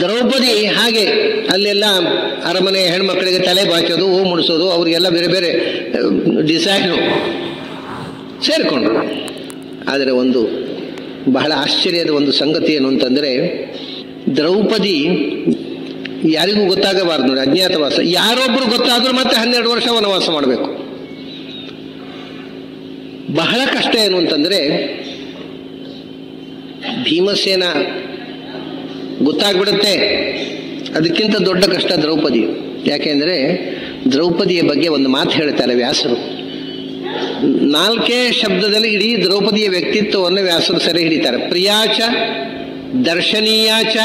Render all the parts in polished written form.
ದ್ರೌಪದಿ ಹಾಗೆ ಅಲ್ಲೆಲ್ಲ ಅರಮನೆ ಹೆಣ್ಮಕ್ಳಿಗೆ ತಲೆ ಬಾಚೋದು, ಹೂ ಮುಡಿಸೋದು, ಅವರಿಗೆಲ್ಲ ಬೇರೆ ಬೇರೆ ಡಿಸೈನು ಸೇರಿಕೊಂಡ್ರು. ಆದರೆ ಒಂದು ಬಹಳ ಆಶ್ಚರ್ಯದ ಒಂದು ಸಂಗತಿ ಏನು ಅಂತಂದರೆ, ದ್ರೌಪದಿ ಯಾರಿಗೂ ಗೊತ್ತಾಗಬಾರ್ದು ನೋಡಿ, ಅಜ್ಞಾತವಾಸ. ಯಾರೊಬ್ಬರು ಗೊತ್ತಾದರೂ ಮತ್ತೆ 12 ವರ್ಷ ವನವಾಸ ಮಾಡಬೇಕು. ಬಹಳ ಕಷ್ಟ ಏನು ಅಂತಂದರೆ, ಭೀಮಸೇನ ಗೊತ್ತಾಗ್ಬಿಡುತ್ತೆ, ಅದಕ್ಕಿಂತ ದೊಡ್ಡ ಕಷ್ಟ ದ್ರೌಪದಿ. ಯಾಕೆಂದರೆ ದ್ರೌಪದಿಯ ಬಗ್ಗೆ ಒಂದು ಮಾತು ಹೇಳ್ತಾರೆ ವ್ಯಾಸರು. 4 ಶಬ್ದದಲ್ಲಿ ಇಡೀ ದ್ರೌಪದಿಯ ವ್ಯಕ್ತಿತ್ವವನ್ನು ವ್ಯಾಸರು ಸೆರೆ ಹಿಡಿತಾರೆ. ಪ್ರಿಯಾಚ, ದರ್ಶನೀಯಾಚ,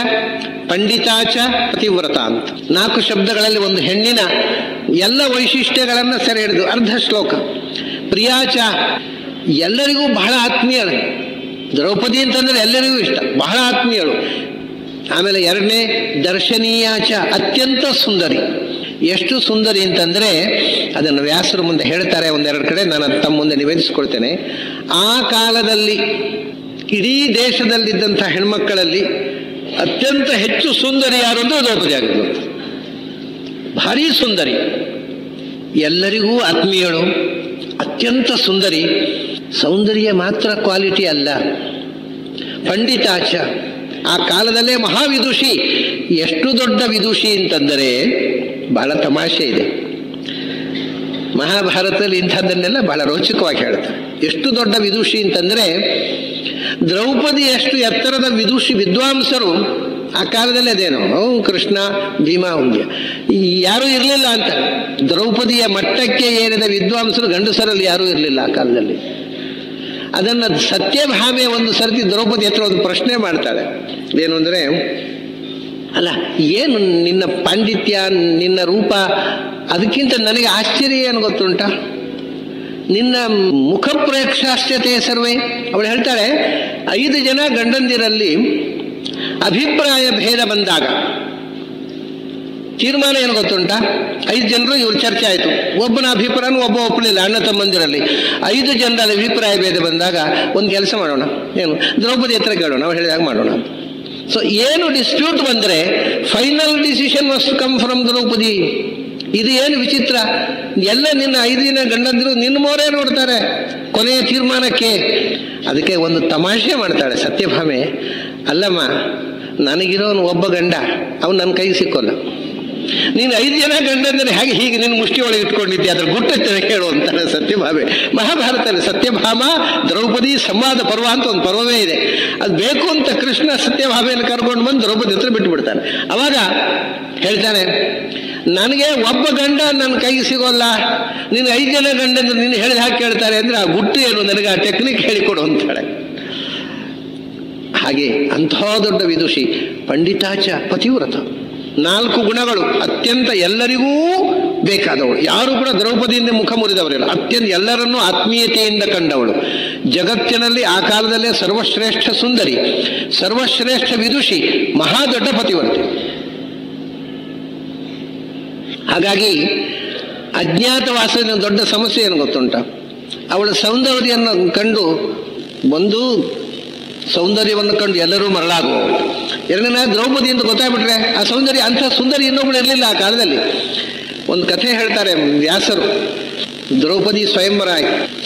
ಪಂಡಿತಾಚ, ಪತಿವ್ರತ ಅಂತ 4 ಶಬ್ದಗಳಲ್ಲಿ ಒಂದು ಹೆಣ್ಣಿನ ಎಲ್ಲ ವೈಶಿಷ್ಟ್ಯಗಳನ್ನು ಸೆರೆ ಹಿಡಿದು ಅರ್ಧ ಶ್ಲೋಕ. ಪ್ರಿಯಾಚ, ಎಲ್ಲರಿಗೂ ಬಹಳ ಆತ್ಮೀಯಳು. ದ್ರೌಪದಿ ಅಂತಂದರೆ ಎಲ್ಲರಿಗೂ ಇಷ್ಟ, ಬಹಳ ಆತ್ಮೀಯಳು. ಆಮೇಲೆ 2ನೇ ದರ್ಶನೀಯಾಚ, ಅತ್ಯಂತ ಸುಂದರಿ. ಎಷ್ಟು ಸುಂದರಿ ಅಂತಂದರೆ ಅದನ್ನು ವ್ಯಾಸರು ಮುಂದೆ ಹೇಳ್ತಾರೆ ಒಂದೆರಡು ಕಡೆ, ನಾನು ತಮ್ಮ ಮುಂದೆ ನಿವೇದಿಸಿಕೊಳ್ತೇನೆ. ಆ ಕಾಲದಲ್ಲಿ ಇಡೀ ದೇಶದಲ್ಲಿದ್ದಂಥ ಹೆಣ್ಮಕ್ಕಳಲ್ಲಿ ಅತ್ಯಂತ ಹೆಚ್ಚು ಸುಂದರಿ ಯಾರು ಅಂದರೆ ದ್ರೌಪದಿ ಆಗಿದ್ಲು. ಭಾರೀ ಸುಂದರಿ, ಎಲ್ಲರಿಗೂ ಆತ್ಮೀಯಳು, ಅತ್ಯಂತ ಸುಂದರಿ. ಸೌಂದರ್ಯ ಮಾತ್ರ ಕ್ವಾಲಿಟಿ ಅಲ್ಲ, ಪಂಡಿತಾಚ, ಆ ಕಾಲದಲ್ಲೇ ಮಹಾವಿದುಷಿ. ಎಷ್ಟು ದೊಡ್ಡ ವಿದುಷಿ ಅಂತಂದರೆ ಬಹಳ ತಮಾಷೆ ಇದೆ. ಮಹಾಭಾರತದಲ್ಲಿ ಇಂಥದ್ದನ್ನೆಲ್ಲ ಬಹಳ ರೋಚಕವಾಗಿ ಹೇಳ್ತಾರೆ. ಎಷ್ಟು ದೊಡ್ಡ ವಿದುಷಿ ಅಂತಂದರೆ, ದ್ರೌಪದಿ ಎಷ್ಟು ಎತ್ತರದ ವಿದುಷಿ ವಿದ್ವಾಂಸರು ಆ ಕಾಲದಲ್ಲಿ ಅದೇನೋ ಕೃಷ್ಣ ಭೀಮ ಹುಂಗ್ಯ ಯಾರೂ ಇರಲಿಲ್ಲ ಅಂತ. ದ್ರೌಪದಿಯ ಮಟ್ಟಕ್ಕೆ ಏರಿದ ವಿದ್ವಾಂಸರು ಗಂಡಸರಲ್ಲಿ ಯಾರೂ ಇರಲಿಲ್ಲ ಆ ಕಾಲದಲ್ಲಿ. ಅದನ್ನು ಸತ್ಯಭಾಮೆ ಒಂದು ಸರ್ತಿ ದ್ರೌಪದಿ ಹತ್ರ ಒಂದು ಪ್ರಶ್ನೆ ಮಾಡ್ತಾಳೆ. ಏನು ಅಂದರೆ, ಅಲ್ಲ ಏನು ನಿನ್ನ ಪಾಂಡಿತ್ಯ, ನಿನ್ನ ರೂಪ, ಅದಕ್ಕಿಂತ ನನಗೆ ಆಶ್ಚರ್ಯ ಏನು ಗೊತ್ತುಂಟ, ನಿನ್ನ ಮುಖ ಪ್ರೇಕ್ಷಾಶ್ಚತೆ ಸರ್ವೇ. ಅವಳು ಹೇಳ್ತಾಳೆ, 5 ಜನ ಗಂಡಂದಿರಲ್ಲಿ ಅಭಿಪ್ರಾಯ ಭೇದ ಬಂದಾಗ ತೀರ್ಮಾನ ಏನು ಗೊತ್ತುಂಟ, 5 ಜನರು ಇವ್ರ ಚರ್ಚೆ ಆಯಿತು, ಒಬ್ಬನ ಅಭಿಪ್ರಾಯನೂ ಒಬ್ಬ ಒಪ್ಪಲಿಲ್ಲ, ಅಣ್ಣ ತಮ್ಮಂದಿರಲ್ಲಿ 5 ಜನರ ಅಭಿಪ್ರಾಯ ಭೇದ ಬಂದಾಗ ಒಂದು ಕೆಲಸ ಮಾಡೋಣ, ಏನು ದ್ರೌಪದಿ ಹತ್ರ ಕೇಳೋಣ, ಅವ್ರು ಹೇಳಿದಾಗ ಮಾಡೋಣ. ಸೊ ಏನು ಡಿಸ್ಪ್ಯೂಟ್ ಬಂದರೆ final decision must come from Draupadi. ಇದು ಏನು ವಿಚಿತ್ರ, ಎಲ್ಲ ನಿನ್ನ 5 ಜನ ಗಂಡಂದಿರು ನಿನ್ನ ಮೋರೇ ನೋಡ್ತಾರೆ ಕೊನೆಯ ತೀರ್ಮಾನಕ್ಕೆ. ಅದಕ್ಕೆ ಒಂದು ತಮಾಷೆ ಮಾಡ್ತಾಳೆ ಸತ್ಯಭಾಮೆ, ಅಲ್ಲಮ್ಮ ನನಗಿರೋನು ಒಬ್ಬ ಗಂಡ, ಅವನು ನನ್ನ ಕೈಗೆ ಸಿಕ್ಕೋಲ್ಲ, ನೀನು 5 ಜನ ಗಂಡಂದರೆ ಹೇಗೆ ಹೀಗೆ ನಿನ್ನ ಮುಷ್ಟಿ ಒಳಗೆ ಇಟ್ಕೊಂಡಿದ್ದೆ, ಅದ್ರ ಗುಟ್ಟೆ ಹೇಳು ಅಂತಾನೆ ಸತ್ಯಭಾಮೆ. ಮಹಾಭಾರತದಲ್ಲಿ ಸತ್ಯಭಾಮ ದ್ರೌಪದಿ ಸಂವಾದ ಪರ್ವ ಅಂತ ಒಂದು ಪರ್ವವೇ ಇದೆ. ಅದು ಬೇಕು ಅಂತ ಕೃಷ್ಣ ಸತ್ಯಭಾಮೆಯನ್ನು ಕರ್ಕೊಂಡು ಬಂದು ದ್ರೌಪದಿ ಹತ್ರ ಬಿಟ್ಟು ಬಿಡ್ತಾನೆ. ಅವಾಗ ಹೇಳ್ತಾನೆ, ನನಗೆ ಒಬ್ಬ ಗಂಡ ನನ್ನ ಕೈಗೆ ಸಿಗೋಲ್ಲ, ನೀನು 5 ಜನ ಗಂಡಂದ್ರೆ ನೀನು ಹೇಳಿದ ಹಾಗೆ ಕೇಳ್ತಾರೆ ಅಂದರೆ ಆ ಗುಟ್ಟು ಏನು, ನನಗೆ ಆ ಟೆಕ್ನಿಕ್ ಹೇಳಿಕೊಡು ಅಂತಾಳೆ. ಹಾಗೆ ಅಂಥ ದೊಡ್ಡ ವಿದುಷಿ, ಪಂಡಿತಾಚ, ಪತಿವ್ರತ. 4 ಗುಣಗಳು ಅತ್ಯಂತ ಎಲ್ಲರಿಗೂ ಬೇಕಾದವಳು. ಯಾರು ಕೂಡ ದ್ರೌಪದಿಯಿಂದ ಮುಖ ಮುರಿದವರಿಲ್ಲ. ಅತ್ಯಂತ ಎಲ್ಲರನ್ನೂ ಆತ್ಮೀಯತೆಯಿಂದ ಕಂಡವಳು. ಜಗತ್ತಿನಲ್ಲಿ ಆ ಕಾಲದಲ್ಲೇ ಸರ್ವಶ್ರೇಷ್ಠ ಸುಂದರಿ, ಸರ್ವಶ್ರೇಷ್ಠ ವಿದುಷಿ, ಮಹಾ ದೊಡ್ಡ ಪತಿವ್ರತೆ. ಹಾಗಾಗಿ ಅಜ್ಞಾತವಾಸದ ದೊಡ್ಡ ಸಮಸ್ಯೆ ಏನು ಗೊತ್ತುಂಟ, ಅವಳ ಸೌಂದರ್ಯವನ್ನು ಕಂಡು ಸೌಂದರ್ಯವನ್ನು ಕಂಡು ಎಲ್ಲರೂ ಮರಳಾಗುವವಳು. 2ನೇ ದ್ರೌಪದಿ ಅಂತ ಗೊತ್ತಾಗ್ಬಿಟ್ರೆ ಆ ಸೌಂದರ್ಯ, ಅಂಥ ಸುಂದರಿ ಇನ್ನೊಬ್ಬಳು ಇರಲಿಲ್ಲ ಆ ಕಾಲದಲ್ಲಿ. ಒಂದು ಕಥೆ ಹೇಳ್ತಾರೆ ವ್ಯಾಸರು. ದ್ರೌಪದಿ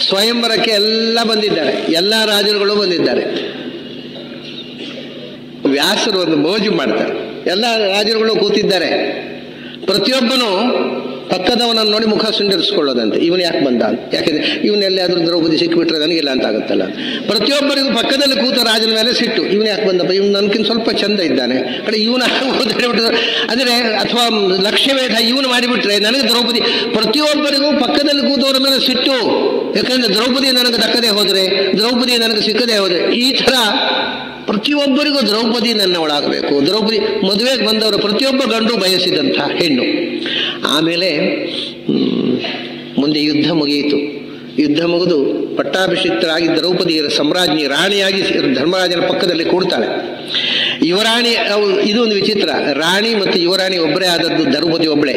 ಸ್ವಯಂವರಕ್ಕೆ ಎಲ್ಲ ಬಂದಿದ್ದಾರೆ, ಎಲ್ಲ ರಾಜರುಗಳು ಬಂದಿದ್ದಾರೆ. ವ್ಯಾಸರು ಒಂದು ಮೋಜು ಮಾಡ್ತಾರೆ. ಎಲ್ಲ ರಾಜರುಗಳು ಕೂತಿದ್ದಾರೆ, ಪ್ರತಿಯೊಬ್ಬನು ಪಕ್ಕದವನನ್ನು ನೋಡಿ ಮುಖ ಸುಂದರಿಸ್ಕೊಳ್ಳೋದಂತೆ, ಇವನು ಯಾಕೆ ಬಂದ ಅಂತ. ಯಾಕೆಂದರೆ ಇವನ್ನೆಲ್ಲಾದರೂ ದ್ರೌಪದಿ ಸಿಕ್ಕಿಬಿಟ್ರೆ ನನಗಿಲ್ಲ ಅಂತ ಆಗುತ್ತಲ್ಲ. ಪ್ರತಿಯೊಬ್ಬರಿಗೂ ಪಕ್ಕದಲ್ಲಿ ಕೂತ ರಾಜನ ಮೇಲೆ ಸಿಟ್ಟು, ಇವನು ಯಾಕೆ ಬಂದಪ್ಪ, ಇವನು ನನಗಿಂತ ಸ್ವಲ್ಪ ಚಂದ ಇದ್ದಾನೆ, ಕಡೆ ಇವನು ಹೇಳಿಬಿಟ್ರೆ ಅಂದರೆ, ಅಥವಾ ಲಕ್ಷ್ಯವೇಧ ಇವನು ಮಾಡಿಬಿಟ್ರೆ ನನಗೆ ದ್ರೌಪದಿ. ಪ್ರತಿಯೊಬ್ಬರಿಗೂ ಪಕ್ಕದಲ್ಲಿ ಕೂತವರ ಮೇಲೆ ಸಿಟ್ಟು, ಯಾಕಂದರೆ ದ್ರೌಪದಿ ನನಗೆ ದಕ್ಕದೇ ಹೋದರೆ, ದ್ರೌಪದಿ ನನಗೆ ಸಿಕ್ಕದೇ ಹೋದರೆ, ಈ ಥರ ಪ್ರತಿಯೊಬ್ಬರಿಗೂ ದ್ರೌಪದಿ ನನ್ನವಳಾಗಬೇಕು. ದ್ರೌಪದಿ ಮದುವೆಗೆ ಬಂದವರು ಪ್ರತಿಯೊಬ್ಬ ಗಂಡು ಬಯಸಿದಂಥ ಹೆಣ್ಣು. ಆಮೇಲೆ ಮುಂದೆ ಯುದ್ಧ ಮುಗಿಯಿತು. ಯುದ್ಧ ಮುಗಿದು ಪಟ್ಟಾಭಿಷಿಕ್ತರಾಗಿ ದ್ರೌಪದಿಯರ ಸಾಮ್ರಾಜ್ಞಿ ರಾಣಿಯಾಗಿ ಧರ್ಮರಾಜನ ಪಕ್ಕದಲ್ಲಿ ಕೂಡ್ತಾಳೆ. ಯುವರಾಣಿ, ಇದು ಒಂದು ವಿಚಿತ್ರ, ರಾಣಿ ಮತ್ತು ಯುವರಾಣಿ ಒಬ್ಬರೇ ಆದದ್ದು ದ್ರೌಪದಿ ಒಬ್ಬಳೇ.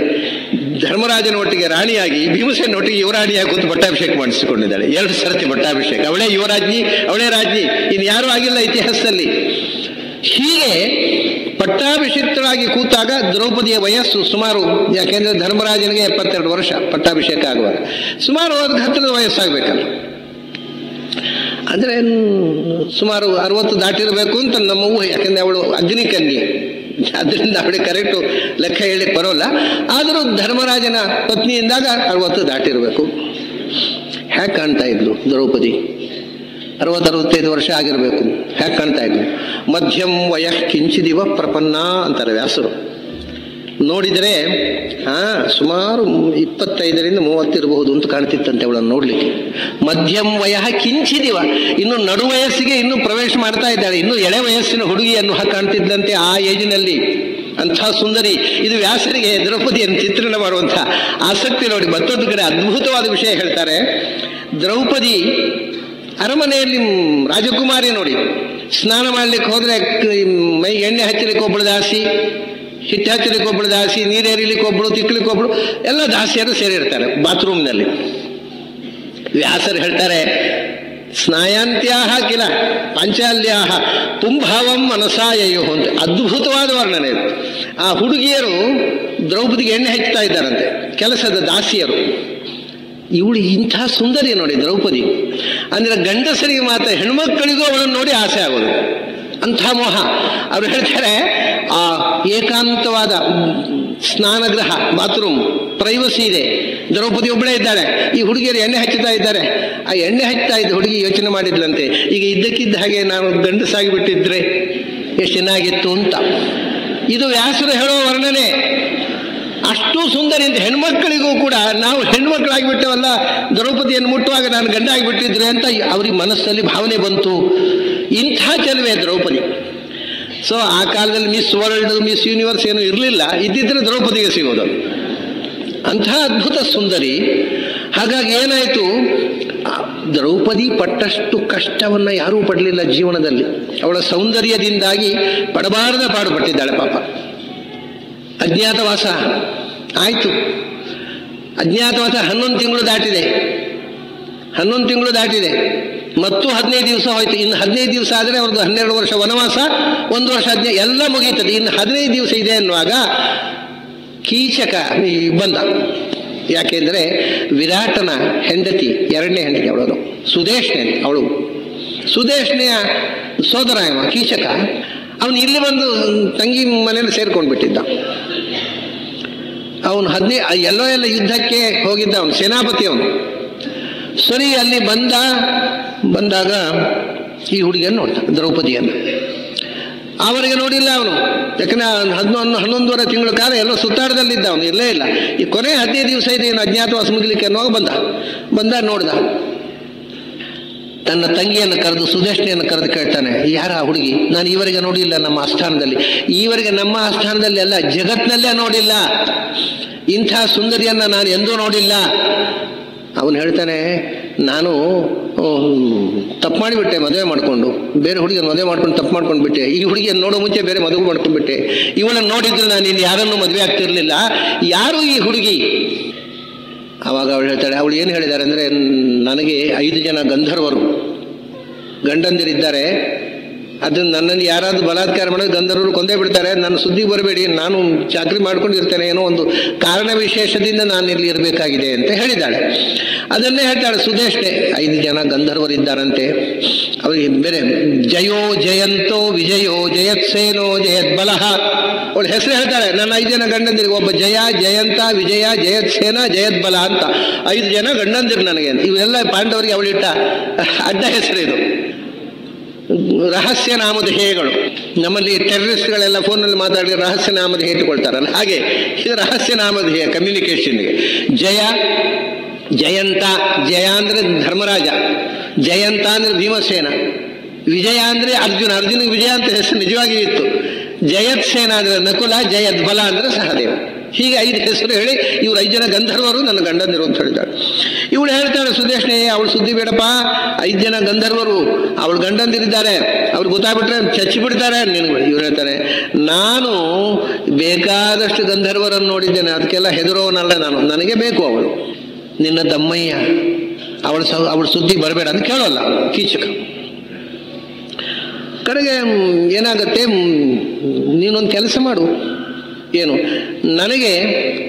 ಧರ್ಮರಾಜನ ಒಟ್ಟಿಗೆ ರಾಣಿಯಾಗಿ ಭೀಮಸೇನ ಒಟ್ಟಿಗೆ ಯುವರಾಣಿಯಾಗಿ ಕೂತು ಪಟ್ಟಾಭಿಷೇಕ ಮಾಡಿಸಿಕೊಂಡಿದ್ದಾಳೆ. 2 ಸರ್ತಿ ಪಟ್ಟಾಭಿಷೇಕ. ಅವಳೇ ಯುವರಾಜ್ಞಿ, ಅವಳೇ ರಾಜ್ಞಿ, ಇನ್ನು ಯಾರೂ ಆಗಿಲ್ಲ ಇತಿಹಾಸದಲ್ಲಿ. ಹೀಗೆ ಪಟ್ಟಾಭಿಷಿಕ್ತರಾಗಿ ಕೂತಾಗ ದ್ರೌಪದಿಯ ವಯಸ್ಸು ಸುಮಾರು, ಯಾಕೆಂದ್ರೆ ಧರ್ಮರಾಜನಿಗೆ 72 ವರ್ಷ ಪಟ್ಟಾಭಿಷೇಕ ಆಗುವಾಗ, ಸುಮಾರು ಅದಕ್ಕೆ ಹತ್ತಿರದ ವಯಸ್ಸಾಗಬೇಕಲ್ಲ, ಅಂದರೆ ಸುಮಾರು 60 ದಾಟಿರಬೇಕು ಅಂತ ನಮ್ಮ ಊಹೆ. ಯಾಕೆಂದರೆ ಅವಳು ಅಗ್ನಿಕನ್ಯೆ, ಅದರಿಂದ ಅವಳಿಗೆ ಕರೆಕ್ಟು ಲೆಕ್ಕ ಹೇಳಿಕ್ಕೆ ಬರೋಲ್ಲ. ಆದರೂ ಧರ್ಮರಾಜನ ಪತ್ನಿಯಿಂದಾಗ 60 ದಾಟಿರಬೇಕು. ಹ್ಯಾಕೆ ಕಾಣ್ತಾ ಇದ್ಲು ದ್ರೌಪದಿ? 60-65 ವರ್ಷ ಆಗಿರಬೇಕು. ಹ್ಯಾಕೆ ಕಾಣ್ತಾ ಇದ್ಲು? ಮಧ್ಯಂ ವಯಃ ಕಿಂಚಿದಿವ ಪ್ರಪನ್ನ ಅಂತಾರೆ ವ್ಯಾಸರು. ನೋಡಿದರೆ ಸುಮಾರು 25-30 ಇರಬಹುದು ಅಂತ ಕಾಣ್ತಿತ್ತಂತೆ ಅವಳನ್ನು ನೋಡ್ಲಿಕ್ಕೆ. ಮಧ್ಯಂ ವಯಃ ಕಿಂಚಿದಿವ, ಇನ್ನು ನಡು ವಯಸ್ಸಿಗೆ ಇನ್ನೂ ಪ್ರವೇಶ ಮಾಡ್ತಾ ಇದ್ದಾಳೆ, ಇನ್ನು ಎಳೆ ವಯಸ್ಸಿನ ಹುಡುಗಿಯನ್ನು ಕಾಣ್ತಿದ್ದಂತೆ ಆ ಏಜಿನಲ್ಲಿ. ಅಂಥ ಸುಂದರಿ. ಇದು ವ್ಯಾಸರಿಗೆ ದ್ರೌಪದಿಯನ್ನು ಚಿತ್ರಣ ಮಾಡುವಂಥ ಆಸಕ್ತಿ ನೋಡಿ. ಮತ್ತೊಂದು ಕಡೆ ಅದ್ಭುತವಾದ ವಿಷಯ ಹೇಳ್ತಾರೆ. ದ್ರೌಪದಿ ಅರಮನೆಯಲ್ಲಿ ರಾಜಕುಮಾರಿ ನೋಡಿ, ಸ್ನಾನ ಮಾಡ್ಲಿಕ್ಕೆ ಹೋದ್ರೆ ಮೈ ಎಣ್ಣೆ ಹಚ್ಚಲಿಕ್ಕೆ ಒಬ್ಬಳು ದಾಸಿ, ಹಿಟ್ಟು ಹಚ್ಚಲಿಕ್ಕೆ ಒಬ್ಬಳು ದಾಸಿ, ನೀರೇರಿಲಿಕ್ಕೆ ಒಬ್ಬಳು, ತಿಕ್ಲಿಕ್ಕೆ ಒಬ್ಬಳು, ಎಲ್ಲ ದಾಸಿಯರು ಸೇರಿರ್ತಾರೆ ಬಾತ್ರೂಮ್ನಲ್ಲಿ. ವ್ಯಾಸರು ಹೇಳ್ತಾರೆ, ಸ್ನಾಯಾಂತ್ಯಾಹ ಕಿಲ ಪಾಂಚಾಲ್ಯಾಹ ಪುಂಭಾವಂ ಮನಸಾಯಯೋ ಅಂತ. ಅದ್ಭುತವಾದ ವರ್ಣನೆ ಇದು. ಆ ಹುಡುಗಿಯರು ದ್ರೌಪದಿಗೆ ಎಣ್ಣೆ ಹಚ್ಚುತ್ತಾ ಇದ್ದಾರಂತೆ, ಕೆಲಸದ ದಾಸಿಯರು. ಇವಳು ಇಂಥ ಸುಂದರಿ ನೋಡಿ ದ್ರೌಪದಿ. ಅಂದರೆ ಗಂಡಸರಿಗೆ ಮಾತ್ರ, ಹೆಣ್ಮಕ್ಕಳಿಗೂ ಅವಳನ್ನು ನೋಡಿ ಆಸೆ ಆಗೋದು, ಅಂಥ ಮೋಹ. ಅವರು ಹೇಳ್ತಾರೆ, ಆ ಏಕಾಂತವಾದ ಸ್ನಾನಗೃಹ, ಬಾತ್ರೂಮ್, ಪ್ರೈವಸಿ ಇದೆ. ದ್ರೌಪದಿ ಒಬ್ಬಳೇ ಇದ್ದಾಳೆ, ಈ ಹುಡುಗಿಯರು ಎಣ್ಣೆ ಹಚ್ಚುತ್ತಾ ಇದ್ದಾರೆ. ಆ ಎಣ್ಣೆ ಹಚ್ಚುತ್ತಾ ಇದ್ದ ಹುಡುಗಿ ಯೋಚನೆ ಮಾಡಿದ್ಲಂತೆ, ಈಗ ಇದ್ದಕ್ಕಿದ್ದ ಹಾಗೆ ನಾನು ಗಂಡಸಾಗಿ ಬಿಟ್ಟಿದ್ರೆ ಎಷ್ಟು ಚೆನ್ನಾಗಿತ್ತು ಅಂತ. ಇದು ವ್ಯಾಸರು ಹೇಳೋ ವರ್ಣನೆ. ಅಷ್ಟು ಸುಂದರಿ ಅಂತ. ಹೆಣ್ಮಕ್ಕಳಿಗೂ ಕೂಡ ನಾವು ಹೆಣ್ಮಕ್ಳಾಗಿಬಿಟ್ಟವಲ್ಲ, ದ್ರೌಪದಿಯನ್ನು ಮುಟ್ಟುವಾಗ ನಾನು ಗಂಡ ಆಗಿಬಿಟ್ಟಿದ್ರೆ ಅಂತ ಅವ್ರಿಗೆ ಮನಸ್ಸಲ್ಲಿ ಭಾವನೆ ಬಂತು. ಇಂಥ ಚೆಲುವೆ ದ್ರೌಪದಿ. ಸೊ ಆ ಕಾಲದಲ್ಲಿ ಮಿಸ್ ವರ್ಲ್ಡ್, ಮಿಸ್ ಯೂನಿವರ್ಸ್ ಏನು ಇರಲಿಲ್ಲ, ಇದ್ದಿದ್ರೆ ದ್ರೌಪದಿಗೆ ಸಿಗೋದು. ಅಂಥ ಅದ್ಭುತ ಸುಂದರಿ. ಹಾಗಾಗಿ ಏನಾಯಿತು, ದ್ರೌಪದಿ ಪಟ್ಟಷ್ಟು ಕಷ್ಟವನ್ನು ಯಾರೂ ಪಡಲಿಲ್ಲ ಜೀವನದಲ್ಲಿ. ಅವಳ ಸೌಂದರ್ಯದಿಂದಾಗಿ ಪಡಬಾರದ ಪಾಡುಪಟ್ಟಿದ್ದಾಳೆ ಪಾಪ. ಅಜ್ಞಾತವಾಸ ಆಯಿತು. ಅಜ್ಞಾತವಾಸ 11 ತಿಂಗಳು ದಾಟಿದೆ. 11 ತಿಂಗಳು ದಾಟಿದೆ. ಮತ್ತು 15 ದಿವಸ ಹೋಯ್ತು. ಇನ್ನು 15 ದಿವಸ ಆದರೆ ಅವ್ರದ್ದು 12 ವರ್ಷ ವನವಾಸ, 1 ವರ್ಷ ಎಲ್ಲ ಮುಗೀತದೆ. ಇನ್ನು 15 ದಿವಸ ಇದೆ ಅನ್ನುವಾಗ ಕೀಚಕ ಬಂದ. ಯಾಕೆಂದರೆ ವಿರಾಟನ ಹೆಂಡತಿ, 2ನೇ ಹೆಂಡತಿ ಅವಳು ಸುದೇಶ್ನೆ, ಅವಳು ಸುದೇಶ್ನೆಯ ಸೋದರ ಅವ ಕೀಚಕ. ಅವನು ಇಲ್ಲಿ ಬಂದು ತಂಗಿ ಮನೆಯಲ್ಲಿ ಸೇರ್ಕೊಂಡು ಬಿಟ್ಟಿದ್ದ. ಅವನು ಎಲ್ಲ ಯುದ್ಧಕ್ಕೆ ಹೋಗಿದ್ದ, ಅವನು ಸೇನಾಪತಿ. ಅವನು ಸರಿ ಅಲ್ಲಿ ಬಂದಾಗ ಈ ಹುಡುಗಿಯನ್ನು ನೋಡ್ದ, ದ್ರೌಪದಿಯನ್ನು. ಅವರಿಗೆ ನೋಡಿಲ್ಲ ಅವನು, ಯಾಕಂದ್ರೆ 11 ತಿಂಗಳ ಕಾಲ ಎಲ್ಲೋ ಸುತ್ತಾಡದಲ್ಲಿದ್ದ ಅವನು, ಇಲ್ಲೇ ಇಲ್ಲ. ಈ ಕೊನೆ 15 ದಿವಸ ಇದೆ ಏನು ಅಜ್ಞಾತವಾಸ ಮುಗಿಲಿಕ್ಕೆ ಅನ್ನೋವಾಗ ಬಂದ ನೋಡ್ದ. ತನ್ನ ತಂಗಿಯನ್ನು ಕರೆದು, ಸುದೇಶ್ನೆಯನ್ನು ಕರೆದು ಕೇಳ್ತಾನೆ, ಯಾರ ಹುಡುಗಿ? ನಾನು ಈವರೆಗೆ ನೋಡಿಲ್ಲ ನಮ್ಮ ಆಸ್ಥಾನದಲ್ಲಿ, ಈವರೆಗೆ ನಮ್ಮ ಆಸ್ಥಾನದಲ್ಲಿ ಅಲ್ಲ ಜಗತ್ನಲ್ಲೇ ನೋಡಿಲ್ಲ, ಇಂಥ ಸುಂದರಿಯನ್ನು ನಾನು ಎಂದೂ ನೋಡಿಲ್ಲ. ಅವನು ಹೇಳ್ತಾನೆ, ನಾನು ತಪ್ಪು ಮಾಡಿಬಿಟ್ಟೆ, ಮದುವೆ ಮಾಡಿಕೊಂಡು ಬೇರೆ ಹುಡುಗಿಯನ್ನು ಮದುವೆ ಮಾಡ್ಕೊಂಡು ತಪ್ಪು ಮಾಡ್ಕೊಂಡು ಬಿಟ್ಟೆ. ಈ ಹುಡುಗಿಯನ್ನು ನೋಡೋ ಮುಂಚೆ ಬೇರೆ ಮದುವೆ ಮಾಡ್ಕೊಂಡ್ಬಿಟ್ಟೆ. ಇವಳನ್ನು ನೋಡಿದ್ರೆ ನಾನು ಇನ್ನು ಯಾರನ್ನೂ ಮದುವೆ ಆಗ್ತಿರ್ಲಿಲ್ಲ. ಯಾರು ಈ ಹುಡುಗಿ? ಆವಾಗ ಅವಳು ಹೇಳ್ತಾಳೆ, ಅವಳು ಏನು ಹೇಳಿದ್ದಾರೆ ಅಂದರೆ, ನನಗೆ 5 ಜನ ಗಂಧರ್ವರು ಗಂಡಂದಿರಿದ್ದಾರೆ, ಅದನ್ನು ನನ್ನನ್ನು ಯಾರಾದರೂ ಬಲಾತ್ಕಾರ ಮಾಡೋದು ಗಂಧರ್ವರು ಕೊಂದೇ ಬಿಡ್ತಾರೆ, ನನ್ನ ಸುದ್ದಿಗೆ ಬರಬೇಡಿ, ನಾನು ಚಾಕರಿ ಮಾಡ್ಕೊಂಡಿರ್ತೇನೆ, ಏನೋ ಒಂದು ಕಾರಣ ವಿಶೇಷದಿಂದ ನಾನು ಇಲ್ಲಿ ಇರಬೇಕಾಗಿದೆ ಅಂತ ಹೇಳಿದ್ದಾಳೆ. ಅದನ್ನೇ ಹೇಳ್ತಾಳೆ ಸುದೇಶ್ನೆ. 5 ಜನ ಗಂಧರ್ವರಿದ್ದಾರಂತೆ, ಅವರಿಗೆ ಬೇರೆ ಜಯೋ ಜಯಂತೋ ವಿಜಯೋ ಜಯತ್ಸೇನೋ ಜಯದ್ಬಲಃ. ಅವಳು ಹೆಸರು ಹೇಳ್ತಾಳೆ, ನನ್ನ 5 ಜನ ಗಂಡಂದಿರಿಗೆ, ಒಬ್ಬ ಜಯ, ಜಯಂತ, ವಿಜಯ, ಜಯತ್ಸೇನ, ಜಯದ್ಬಲ ಅಂತ 5 ಜನ ಗಂಡಂದಿರು ನನಗೆ. ಇವೆಲ್ಲ ಪಾಂಡವರಿಗೆ ಅವಳಿಟ್ಟ ಅಡ್ಡ ಹೆಸರು. ಇದು ರಹಸ್ಯ ನಾಮಧೇಯಗಳು. ನಮ್ಮಲ್ಲಿ ಟೆರರಿಸ್ಟ್ಗಳೆಲ್ಲ ಫೋನಲ್ಲಿ ಮಾತಾಡಿ ರಹಸ್ಯ ನಾಮಧೇಯ ಇಟ್ಟುಕೊಳ್ತಾರಲ್ಲ, ಹಾಗೆ ಇದು ರಹಸ್ಯ ನಾಮಧೇಯ ಕಮ್ಯುನಿಕೇಷನ್ಗೆ. ಜಯ, ಜಯಂತ. ಜಯ ಅಂದರೆ ಧರ್ಮರಾಜ, ಜಯಂತ ಅಂದರೆ ಭೀಮಸೇನ, ವಿಜಯ ಅಂದರೆ ಅರ್ಜುನ. ಅರ್ಜುನಿಗೆ ವಿಜಯ ಅಂತ ಹೆಸರು ನಿಜವಾಗಿಯೂ ಇತ್ತು. ಜಯತ್ಸೇನ ಅಂದರೆ ನಕುಲ, ಜಯದ್ಬಲ ಅಂದರೆ ಸಹದೇವ. ಹೀಗೆ 5 ಹೆಸರು ಹೇಳಿ ಇವ್ರು 5 ಜನ ಗಂಧರ್ವರು ನನ್ನ ಗಂಡಂದಿರು ಅಂತ ಹೇಳಿದ್ದಾಳೆ. ಇವಳು ಹೇಳ್ತಾಳೆ ಸುದೇಶ್ನೆ, ಅವಳು ಸುದ್ದಿ ಬೇಡಪ್ಪ, 5 ಜನ ಗಂಧರ್ವರು ಅವಳು ಗಂಡಂದಿರಿದ್ದಾರೆ, ಅವ್ರು ಗೊತ್ತಾಗ್ಬಿಟ್ರೆ ಚಚ್ಚಿ ಬಿಡ್ತಾರೆ ನಿನಗೆ. ಇವ್ರು ಹೇಳ್ತಾರೆ, ನಾನು ಬೇಕಾದಷ್ಟು ಗಂಧರ್ವರನ್ನು ನೋಡಿದ್ದೇನೆ, ಅದಕ್ಕೆಲ್ಲ ಹೆದರೋನಲ್ಲ ನಾನು, ನನಗೆ ಬೇಕು ಅವಳು, ನಿನ್ನ ದಮ್ಮಯ್ಯ, ಅವಳ ಸುದ್ದಿ ಬರಬೇಡ ಅಂತ ಕೇಳೋಲ್ಲ ಕೀಚಕ. ಕಡೆಗೆ ಏನಾಗುತ್ತೆ, ನೀನೊಂದು ಕೆಲಸ ಮಾಡು, ಏನು, ನನಗೆ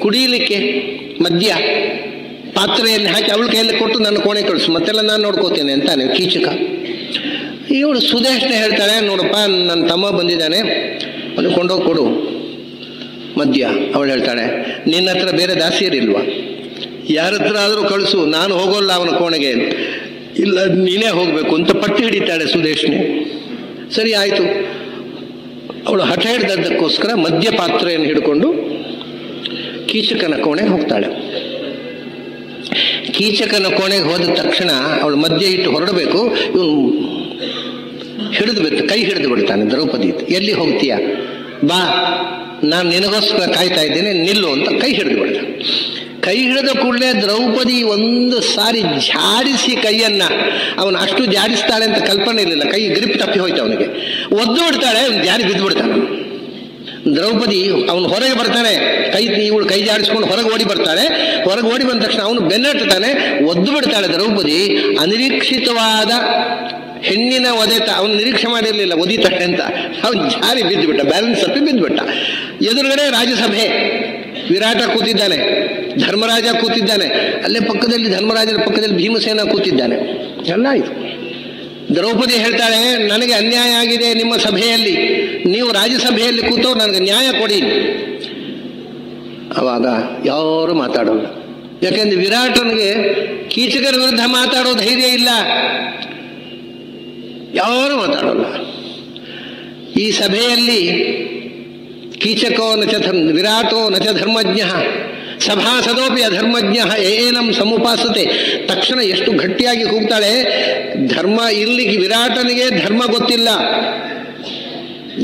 ಕುಡಿಯಲಿಕ್ಕೆ ಮದ್ಯ ಪಾತ್ರೆಯಲ್ಲಿ ಹಾಕಿ ಅವಳ ಕೈಯಲ್ಲಿ ಕೊಟ್ಟು ನನ್ನ ಕೋಣೆ ಕಳಿಸು, ಮತ್ತೆಲ್ಲ ನಾನು ನೋಡ್ಕೋತೇನೆ ಅಂತಾನೆ ಕೀಚಕ. ಇವಳು ಸುದೇಶ್ನೆ ಹೇಳ್ತಾಳೆ, ನೋಡಪ್ಪ ನನ್ನ ತಮ್ಮ ಬಂದಿದ್ದಾನೆ, ಅವನಿಗೆ ಕೊಂಡೋಗಿ ಕೊಡು ಮದ್ಯ. ಅವಳು ಹೇಳ್ತಾಳೆ, ನಿನ್ನ ಹತ್ರ ಬೇರೆ ದಾಸಿಯರಿಲ್ವಾ, ಯಾರ ಹತ್ರ ಆದರೂ ಕಳಿಸು, ನಾನು ಹೋಗೋಲ್ಲ ಅವನ ಕೋಣೆಗೆ. ಇಲ್ಲ, ನೀನೇ ಹೋಗಬೇಕು ಅಂತ ಪಟ್ಟಿ ಹಿಡಿತಾಳೆ ಸುದೇಶ್ನೆ. ಸರಿ ಆಯಿತು. ಅವಳು ಹಠ ಹಿಡ್ದದ್ದಕ್ಕೋಸ್ಕರ ಮದ್ಯ ಪಾತ್ರೆಯನ್ನು ಹಿಡ್ಕೊಂಡು ಕೀಚಕನ ಕೋಣೆಗೆ ಹೋಗ್ತಾಳೆ. ಕೀಚಕನ ಕೋಣೆಗೆ ಹೋದ ತಕ್ಷಣ ಅವಳು ಮದ್ಯ ಇಟ್ಟು ಹೊರಡಬೇಕು, ಇವನು ಹಿಡಿದು ಬಿಟ್ಟು ಕೈ ಹಿಡಿದು ಬಿಡ್ತಾನೆ ದ್ರೌಪದಿ. ಎಲ್ಲಿ ಹೋಗ್ತೀಯ, ಬಾ, ನಾನು ನಿನಗೋಸ್ಕರ ಕಾಯ್ತಾ ಇದ್ದೇನೆ, ನಿಲ್ಲು ಅಂತ ಕೈ ಹಿಡಿದು ಬಿಡ್ತಾನೆ. ಕೈ ಹಿಡಿದ ಕೂಡಲೇ ದ್ರೌಪದಿ ಒಂದು ಸಾರಿ ಜಾಡಿಸಿ ಕೈಯನ್ನ, ಅವನು ಅಷ್ಟು ಜಾಡಿಸ್ತಾಳೆ ಅಂತ ಕಲ್ಪನೆ ಇರಲಿಲ್ಲ, ಕೈ ಗ್ರಿಪ್ ತಪ್ಪಿ ಹೋಯ್ತು ಅವನಿಗೆ, ಒದ್ದು ಬಿಡ್ತಾಳೆ, ಜಾರಿ ಬಿದ್ದು ಬಿಡ್ತಾನೆ. ದ್ರೌಪದಿ ಅವನು ಹೊರಗೆ ಬರ್ತಾನೆ, ಇವಳು ಕೈ ಜಾಡಿಸ್ಕೊಂಡು ಹೊರಗೆ ಓಡಿ ಬರ್ತಾಳೆ. ಹೊರಗೆ ಓಡಿ ಬಂದ ತಕ್ಷಣ ಅವನು ಬೆನ್ನಟ್ಟುತ್ತಾನೆ, ಒದ್ದು ಬಿಡ್ತಾಳೆ ದ್ರೌಪದಿ. ಅನಿರೀಕ್ಷಿತವಾದ ಹೆಣ್ಣಿನ ಒದೆತ ಅವನು ನಿರೀಕ್ಷೆ ಮಾಡಿರಲಿಲ್ಲ, ಒದಿತಾಳೆ ಅಂತ. ಅವನು ಜಾರಿ ಬಿದ್ದುಬಿಟ್ಟ, ಬ್ಯಾಲೆನ್ಸ್ ತಪ್ಪಿ ಬಿದ್ದುಬಿಟ್ಟ. ಎದುರುಗಡೆ ರಾಜಸಭೆ, ವಿರಾಟ ಕೂತಿದ್ದಾನೆ, ಧರ್ಮರಾಜ ಕೂತಿದ್ದಾನೆ, ಅಲ್ಲೇ ಪಕ್ಕದಲ್ಲಿ ಧರ್ಮರಾಜನ ಪಕ್ಕದಲ್ಲಿ ಭೀಮಸೇನ ಕೂತಿದ್ದಾನೆ. ಎಲ್ಲ ಆಯಿತು. ದ್ರೌಪದಿ ಹೇಳ್ತಾಳೆ, ನನಗೆ ಅನ್ಯಾಯ ಆಗಿದೆ ನಿಮ್ಮ ಸಭೆಯಲ್ಲಿ, ನೀವು ರಾಜ್ಯಸಭೆಯಲ್ಲಿ ಕೂತವ್ರು ನನಗೆ ನ್ಯಾಯ ಕೊಡಿ. ಅವಾಗ ಯಾರು ಮಾತಾಡೋಲ್ಲ, ಯಾಕೆಂದ್ರೆ ವಿರಾಟನಿಗೆ ಕೀಚಕರ ವಿರುದ್ಧ ಮಾತಾಡೋ ಧೈರ್ಯ ಇಲ್ಲ, ಯಾರು ಮಾತಾಡೋಲ್ಲ. ಈ ಸಭೆಯಲ್ಲಿ ಕೀಚಕೋ ನಚ ವಿರಾಟೋ ನಚ ಧರ್ಮಜ್ಞ ಸಭಾಸದೋಪಿ ಅಧರ್ಮಜ್ಞ ಏನಂ ಸಮುಪಾಸತೆ. ತಕ್ಷಣ ಎಷ್ಟು ಗಟ್ಟಿಯಾಗಿ ಕೂಗ್ತಾಳೆ, ಧರ್ಮ ಇಲ್ಲಿ ವಿರಾಟನಿಗೆ ಧರ್ಮ ಗೊತ್ತಿಲ್ಲ,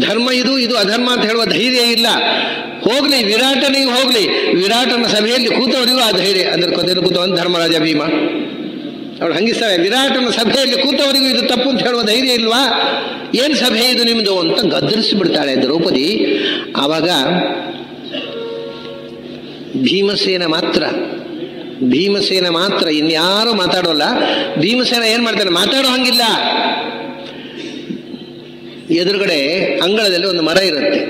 ಧರ್ಮ ಇದು ಅಧರ್ಮ ಅಂತ ಹೇಳುವ ಧೈರ್ಯ ಇಲ್ಲ. ಹೋಗ್ಲಿ, ವಿರಾಟನಿಗೆ ಹೋಗ್ಲಿ, ವಿರಾಟನ ಸಭೆಯಲ್ಲಿ ಕೂತವರಿಗೂ ಆ ಧೈರ್ಯ, ಅಂದ್ರೆ ಕೊನೆಯಲ್ಲಿ ಕೂತವನು ಧರ್ಮರಾಜ ಭೀಮ. ಅವಳು ಹಂಗಿಸ್ತಾಳೆ, ವಿರಾಟನ ಸಭೆಯಲ್ಲಿ ಕೂತವರಿಗೂ ಇದು ತಪ್ಪು ಅಂತ ಹೇಳುವ ಧೈರ್ಯ ಇಲ್ವಾ, ಏನು ಸಭೆ ಇದು ನಿಮ್ದು ಅಂತ ಗದ್ದರಿಸಿಬಿಡ್ತಾಳೆ ದ್ರೌಪದಿ. ಆವಾಗ ಭೀಮಸೇನ ಮಾತ್ರ ಇನ್ಯಾರು ಮಾತಾಡೋಲ್ಲ. ಭೀಮಸೇನ ಏನ್ ಮಾಡ್ತಾನೆ, ಮಾತಾಡೋ ಹಂಗಿಲ್ಲ. ಎದುರುಗಡೆ ಅಂಗಳದಲ್ಲಿ ಒಂದು ಮರ ಇರುತ್ತೆ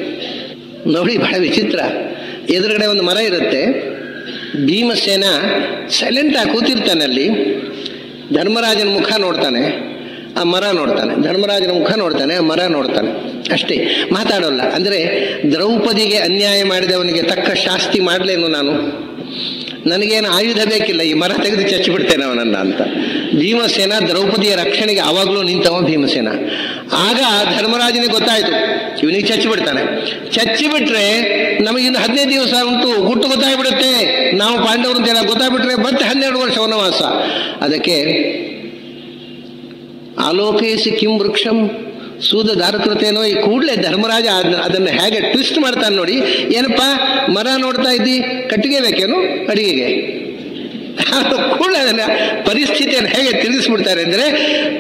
ನೋಡಿ, ಬಹಳ ವಿಚಿತ್ರ. ಎದುರುಗಡೆ ಒಂದು ಮರ ಇರುತ್ತೆ, ಭೀಮಸೇನ ಸೈಲೆಂಟ್ ಆಗಿ ಕೂತಿರ್ತಾನೆ ಅಲ್ಲಿ. ಧರ್ಮರಾಜನ ಮುಖ ನೋಡ್ತಾನೆ, ಆ ಮರ ನೋಡ್ತಾನೆ, ಧರ್ಮರಾಜನ ಮುಖ ನೋಡ್ತಾನೆ, ಆ ಮರ ನೋಡ್ತಾನೆ, ಅಷ್ಟೇ, ಮಾತಾಡೋಲ್ಲ. ಅಂದರೆ ದ್ರೌಪದಿಗೆ ಅನ್ಯಾಯ ಮಾಡಿದವನಿಗೆ ತಕ್ಕ ಶಾಸ್ತಿ ಮಾಡಲೇನು ನಾನು, ನನಗೇನು ಆಯುಧ ಬೇಕಿಲ್ಲ, ಈ ಮರ ತೆಗೆದು ಚಚ್ಚಿಬಿಡ್ತೇನೆ ಅವನನ್ನ ಅಂತ. ಭೀಮಸೇನ ದ್ರೌಪದಿಯ ರಕ್ಷಣೆಗೆ ಆವಾಗಲೂ ನಿಂತವ ಭೀಮಸೇನ. ಆಗ ಧರ್ಮರಾಜನಿಗೆ ಗೊತ್ತಾಯ್ತು, ಇವನಿಗೆ ಚಚ್ಚಿಬಿಡ್ತಾನೆ. ಚಚ್ಚಿಬಿಟ್ರೆ ನಮಗಿನ್ನು 15 ದಿವಸ ಉಂಟು, ಗುಟ್ಟು ಗೊತ್ತಾಗ್ಬಿಡುತ್ತೆ, ನಾವು ಪಾಂಡವರು ಅಂತ ಗೊತ್ತಾಗ್ಬಿಟ್ರೆ ಮತ್ತೆ 12 ವರ್ಷ ವನವಾಸ. ಅದಕ್ಕೆ ಆಲೋಕೇಸಿ ಕಿಂ ವೃಕ್ಷಂ ಸೂದ ದಾರಕೃತೇನೋ, ಈ ಕೂಡಲೇ ಧರ್ಮರಾಜ ಅದನ್ನು ಹೇಗೆ ಟ್ವಿಸ್ಟ್ ಮಾಡ್ತಾನೆ ನೋಡಿ. ಏನಪ್ಪ ಮರ ನೋಡ್ತಾ ಇದ್ದಿ, ಕಟ್ಟಿಗೆ ಬೇಕೇನು ಅಡಿಗೆಗೆ? ಕೂಡಲೇ ಅದನ್ನ ಪರಿಸ್ಥಿತಿಯನ್ನು ಹೇಗೆ ತಿರುಗಿಸ್ಬಿಡ್ತಾರೆ ಅಂದರೆ,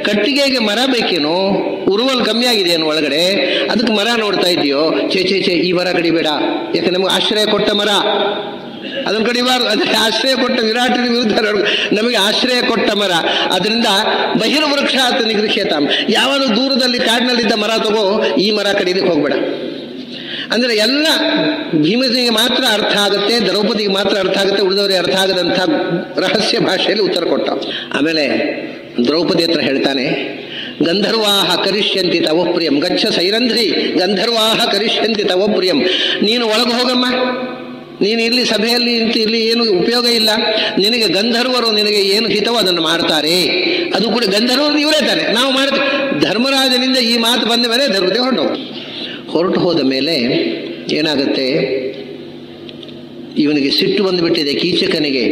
ಕಟ್ಟಿಗೆಗೆ ಮರ ಬೇಕೇನೋ, ಉರುವಲ್ ಕಮ್ಮಿ ಆಗಿದೆಯೇನು ಒಳಗಡೆ, ಅದಕ್ಕೆ ಮರ ನೋಡ್ತಾ ಇದೆಯೋ, ಚೇ ಈ ಮರ ಕಡಿಬೇಡ, ಯಾಕೆ ನಮಗೆ ಆಶ್ರಯ ಕೊಟ್ಟ ಮರ, ಅದನ್ನು ಕಡಿಬಾರ್ದು. ಅದೇ ಆಶ್ರಯ ಕೊಟ್ಟ ವಿರಾಟನ ವಿರುದ್ಧ ನಮಗೆ ಆಶ್ರಯ ಕೊಟ್ಟ ಮರ, ಅದರಿಂದ ಬಹಿರ್ವೃಕ್ಷ ಅಂತ ನಿಗೃಹ್ಯತಾಂ. ಯಾವಾಗಲೂ ದೂರದಲ್ಲಿ ಕಾಡಿನಲ್ಲಿದ್ದ ಮರ ತಗೋ, ಈ ಮರ ಕಡಿಲಿಕ್ಕೆ ಹೋಗ್ಬೇಡ. ಅಂದರೆ ಎಲ್ಲ ಭೀಮನಿಗೆ ಮಾತ್ರ ಅರ್ಥ ಆಗುತ್ತೆ, ದ್ರೌಪದಿಗೆ ಮಾತ್ರ ಅರ್ಥ ಆಗುತ್ತೆ, ಉಳಿದವರಿಗೆ ಅರ್ಥ ಆಗದಂಥ ರಹಸ್ಯ ಭಾಷೆಯಲ್ಲಿ ಉತ್ತರ ಕೊಟ್ಟ. ಆಮೇಲೆ ದ್ರೌಪದಿ ಹತ್ರ ಹೇಳ್ತಾನೆ, ಗಂಧರ್ವಾಹ ಕರಿಷ್ಯಂತಿ ತವ ಪ್ರಿಯಂ ಗಚ್ಚ ಸೈರಂಧ್ರಿ ಗಂಧರ್ವಾಹ ಕರಿಷ್ಯಂತಿ ತವ ಪ್ರಿಯಂ. ನೀನು ಒಳಗೆ ಹೋಗಮ್ಮ, ನೀನು ಇಲ್ಲಿ ಸಭೆಯಲ್ಲಿ ಇಲ್ಲಿ ಏನು ಉಪಯೋಗ ಇಲ್ಲ, ನಿನಗೆ ಗಂಧರ್ವರು ನಿನಗೆ ಏನು ಹಿತವೋ ಅದನ್ನು ಮಾಡ್ತಾರೆ. ಅದು ಕೂಡ ಗಂಧರ್ವರು ಇವರೇ ತಾನೆ, ನಾವು ಮಾಡ್ತೀವಿ. ಧರ್ಮರಾಜನಿಂದ ಈ ಮಾತು ಬಂದ ಮೇಲೆ ಧರ್ಮದೇ ಹೊರಟು ಹೋದ ಮೇಲೆ ಏನಾಗುತ್ತೆ, ಇವನಿಗೆ ಸಿಟ್ಟು ಬಂದುಬಿಟ್ಟಿದೆ ಕೀಚಕನಿಗೆ.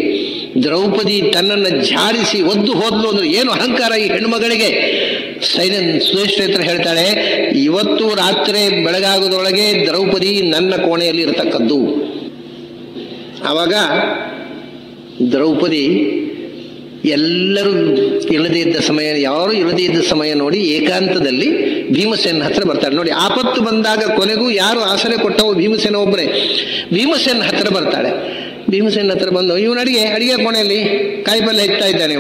ದ್ರೌಪದಿ ತನ್ನನ್ನು ಜಾಡಿಸಿ ಒದ್ದು ಹೋದ್ಲು ಅಂದ್ರೆ ಏನು ಅಹಂಕಾರ ಈ ಹೆಣ್ಮಗಳಿಗೆ. ಸುಧೇಶ್ವರ ಹೇಳ್ತಾಳೆ, ಇವತ್ತು ರಾತ್ರಿ ಬೆಳಗಾಗೋದ್ರೊಳಗೆ ದ್ರೌಪದಿ ನನ್ನ ಕೋಣೆಯಲ್ಲಿ ಇರತಕ್ಕದ್ದು. ಆವಾಗ ದ್ರೌಪದಿ ಎಲ್ಲರೂ ಇಲ್ಲದೇ ಇದ್ದ ಸಮಯ, ಯಾರು ಇಲ್ಲದೇ ಇದ್ದ ಸಮಯ ನೋಡಿ ಏಕಾಂತದಲ್ಲಿ ಭೀಮಸೇನ ಹತ್ರ ಬರ್ತಾಳೆ. ನೋಡಿ, ಆಪತ್ತು ಬಂದಾಗ ಕೊನೆಗೂ ಯಾರು ಆಸರೆ ಕೊಟ್ಟವು, ಭೀಮಸೇನ ಒಬ್ಬರೇ. ಭೀಮಸೇನ ಹತ್ರ ಬರ್ತಾಳೆ. ಭೀಮಸೇನ ಹತ್ರ ಬಂದು, ಇವನು ಅಡಿಗೆ ಕೋಣೆಯಲ್ಲಿ ಕಾಯಿಪಲ್ಯ ಇಡ್ತಾ ಇದ್ದಾನೆ.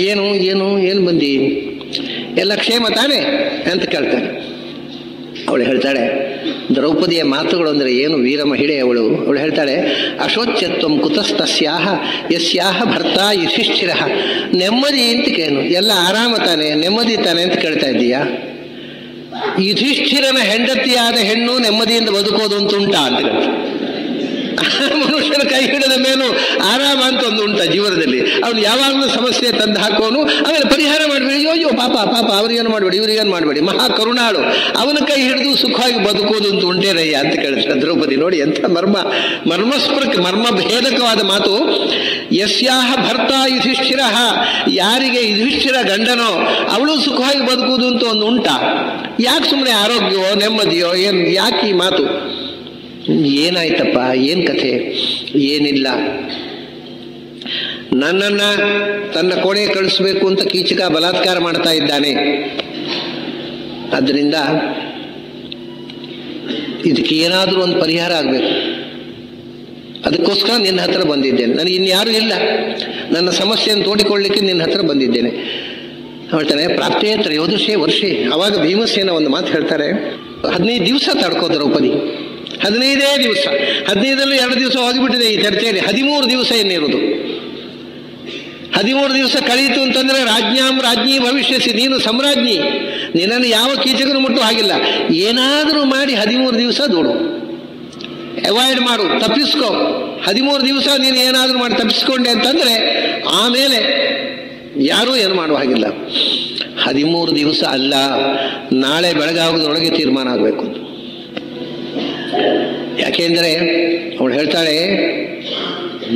ಏನು ಏನು ಏನು ಬಂದಿ, ಎಲ್ಲ ಕ್ಷೇಮ ತಾನೇ ಅಂತ ಕೇಳ್ತಾನೆ. ಅವಳು ಹೇಳ್ತಾಳೆ, ದ್ರೌಪದಿಯ ಮಾತುಗಳು ಅಂದರೆ ಏನು, ವೀರ ಮಹಿಳೆ ಅವಳು. ಅವಳು ಹೇಳ್ತಾಳೆ, ಅಶೋಚ್ಯತ್ವಂ ಕುತಸ್ತಸ್ಯಾಹ ಯಸ್ಯಾಹ ಭರ್ತ ಯುಧಿಷ್ಠಿರ. ನೆಮ್ಮದಿ ಅಂತ ಕೇಳು, ಎಲ್ಲ ಆರಾಮ ತಾನೆ, ನೆಮ್ಮದಿ ತಾನೆ ಅಂತ ಕೇಳ್ತಾ ಇದ್ದೀಯಾ? ಯುಧಿಷ್ಠಿರನ ಹೆಂಡತಿಯಾದ ಹೆಣ್ಣು ನೆಮ್ಮದಿಯಿಂದ ಬದುಕೋದು ಅಂತ ಉಂಟಾ ಅಂತ ಹೇಳ್ತಾರೆ. ಮನುಷ್ಯನ ಕೈ ಹಿಡಿದ ಮೇಲೂ ಆರಾಮ ಅಂತ ಒಂದು ಉಂಟ ಜೀವನದಲ್ಲಿ. ಅವನು ಯಾವಾಗಲೂ ಸಮಸ್ಯೆ ತಂದು ಹಾಕೋನು, ಆಮೇಲೆ ಪರಿಹಾರ ಮಾಡಬೇಡಿ, ಅಯ್ಯೋ ಪಾಪ ಪಾಪ ಅವ್ರಿಗೇನು ಮಾಡಬೇಡಿ ಇವ್ರಿಗೇನು ಮಾಡಬೇಡಿ, ಮಹಾ ಕರುಣಾಳು, ಅವನ ಕೈ ಹಿಡಿದು ಸುಖವಾಗಿ ಬದುಕೋದು ಅಂತ ಉಂಟೇನಯ್ಯ ಅಂತ ಕೇಳ್ತಾರೆ ದ್ರೌಪದಿ. ನೋಡಿ ಎಂಥ ಮರ್ಮ ಭೇದಕವಾದ ಮಾತು. ಯಸ್ಯಾಹ ಭರ್ತ ಯುಧಿಷ್ಠಿರ, ಯಾರಿಗೆ ಯುಧಿಷ್ಠಿರ ಗಂಡನೋ ಅವಳು ಸುಖವಾಗಿ ಬದುಕುವುದು ಅಂತ ಒಂದು ಉಂಟ. ಯಾಕೆ ಸುಮ್ಮನೆ ಆರೋಗ್ಯವೋ ನೆಮ್ಮದಿಯೋ ಏನು, ಯಾಕೆ ಈ ಮಾತು? ಏನಾಯ್ತಪ್ಪ, ಏನು ಕಥೆ? ಏನಿಲ್ಲ, ನನ್ನನ್ನು ತನ್ನ ಕೋಣೆ ಕಳಿಸ್ಬೇಕು ಅಂತ ಕೀಚಕ ಬಲಾತ್ಕಾರ ಮಾಡ್ತಾ ಇದ್ದಾನೆ. ಆದ್ದರಿಂದ ಇದಕ್ಕೆ ಏನಾದರೂ ಒಂದು ಪರಿಹಾರ ಆಗಬೇಕು. ಅದಕ್ಕೋಸ್ಕರ ನಿನ್ನ ಹತ್ರ ಬಂದಿದ್ದೇನೆ. ನನಗೆ ಇನ್ಯಾರೂ ಇಲ್ಲ, ನನ್ನ ಸಮಸ್ಯೆಯನ್ನು ತೋಡಿಕೊಳ್ಳಲಿಕ್ಕೆ ನಿನ್ನ ಹತ್ರ ಬಂದಿದ್ದೇನೆ. ಹೇಳ್ತಾನೆ, ಪ್ರಾಪ್ತೇ ತ್ರಯೋದಶೇ ವರ್ಷೆ. ಅವಾಗ ಭೀಮಸೇನ ಒಂದು ಮಾತು ಹೇಳ್ತಾರೆ, 15 ದಿವಸ ತಡ್ಕೋ ದ್ರೌಪದಿ. 15 ದಿವಸ, 15ರಲ್ಲೂ 2 ದಿವಸ ಹೋಗಿಬಿಟ್ಟಿದೆ ಈ ಚರ್ಚೆಯಲ್ಲಿ. 13 ದಿವಸ ಏನಿರೋದು. 13 ದಿವಸ ಕಳೀತು ಅಂತಂದ್ರೆ ರಾಜ್ಞಿ ಭವಿಷ್ಯಸಿ, ನೀನು ಸಾಮ್ರಾಜ್ಞಿ, ನಿನ್ನನ್ನು ಯಾವ ಕೀಚಕನು ಮುಟ್ಟೋ ಹಾಗಿಲ್ಲ. ಏನಾದರೂ ಮಾಡಿ 13 ದಿವಸ ದೂಡು, ಅವಾಯ್ಡ್ ಮಾಡು, ತಪ್ಪಿಸ್ಕೋ. 13 ದಿವಸ ನೀನು ಏನಾದರೂ ಮಾಡಿ ತಪ್ಪಿಸ್ಕೊಂಡೆ ಅಂತಂದ್ರೆ ಆಮೇಲೆ ಯಾರೂ ಏನು ಮಾಡುವ ಹಾಗಿಲ್ಲ. 13 ದಿವಸ ಅಲ್ಲ, ನಾಳೆ ಬೆಳಗಾಗೋದ್ರೊಳಗೆ ತೀರ್ಮಾನ ಆಗಬೇಕು. ಯಾಕೆಂದರೆ ಅವಳು ಹೇಳ್ತಾಳೆ,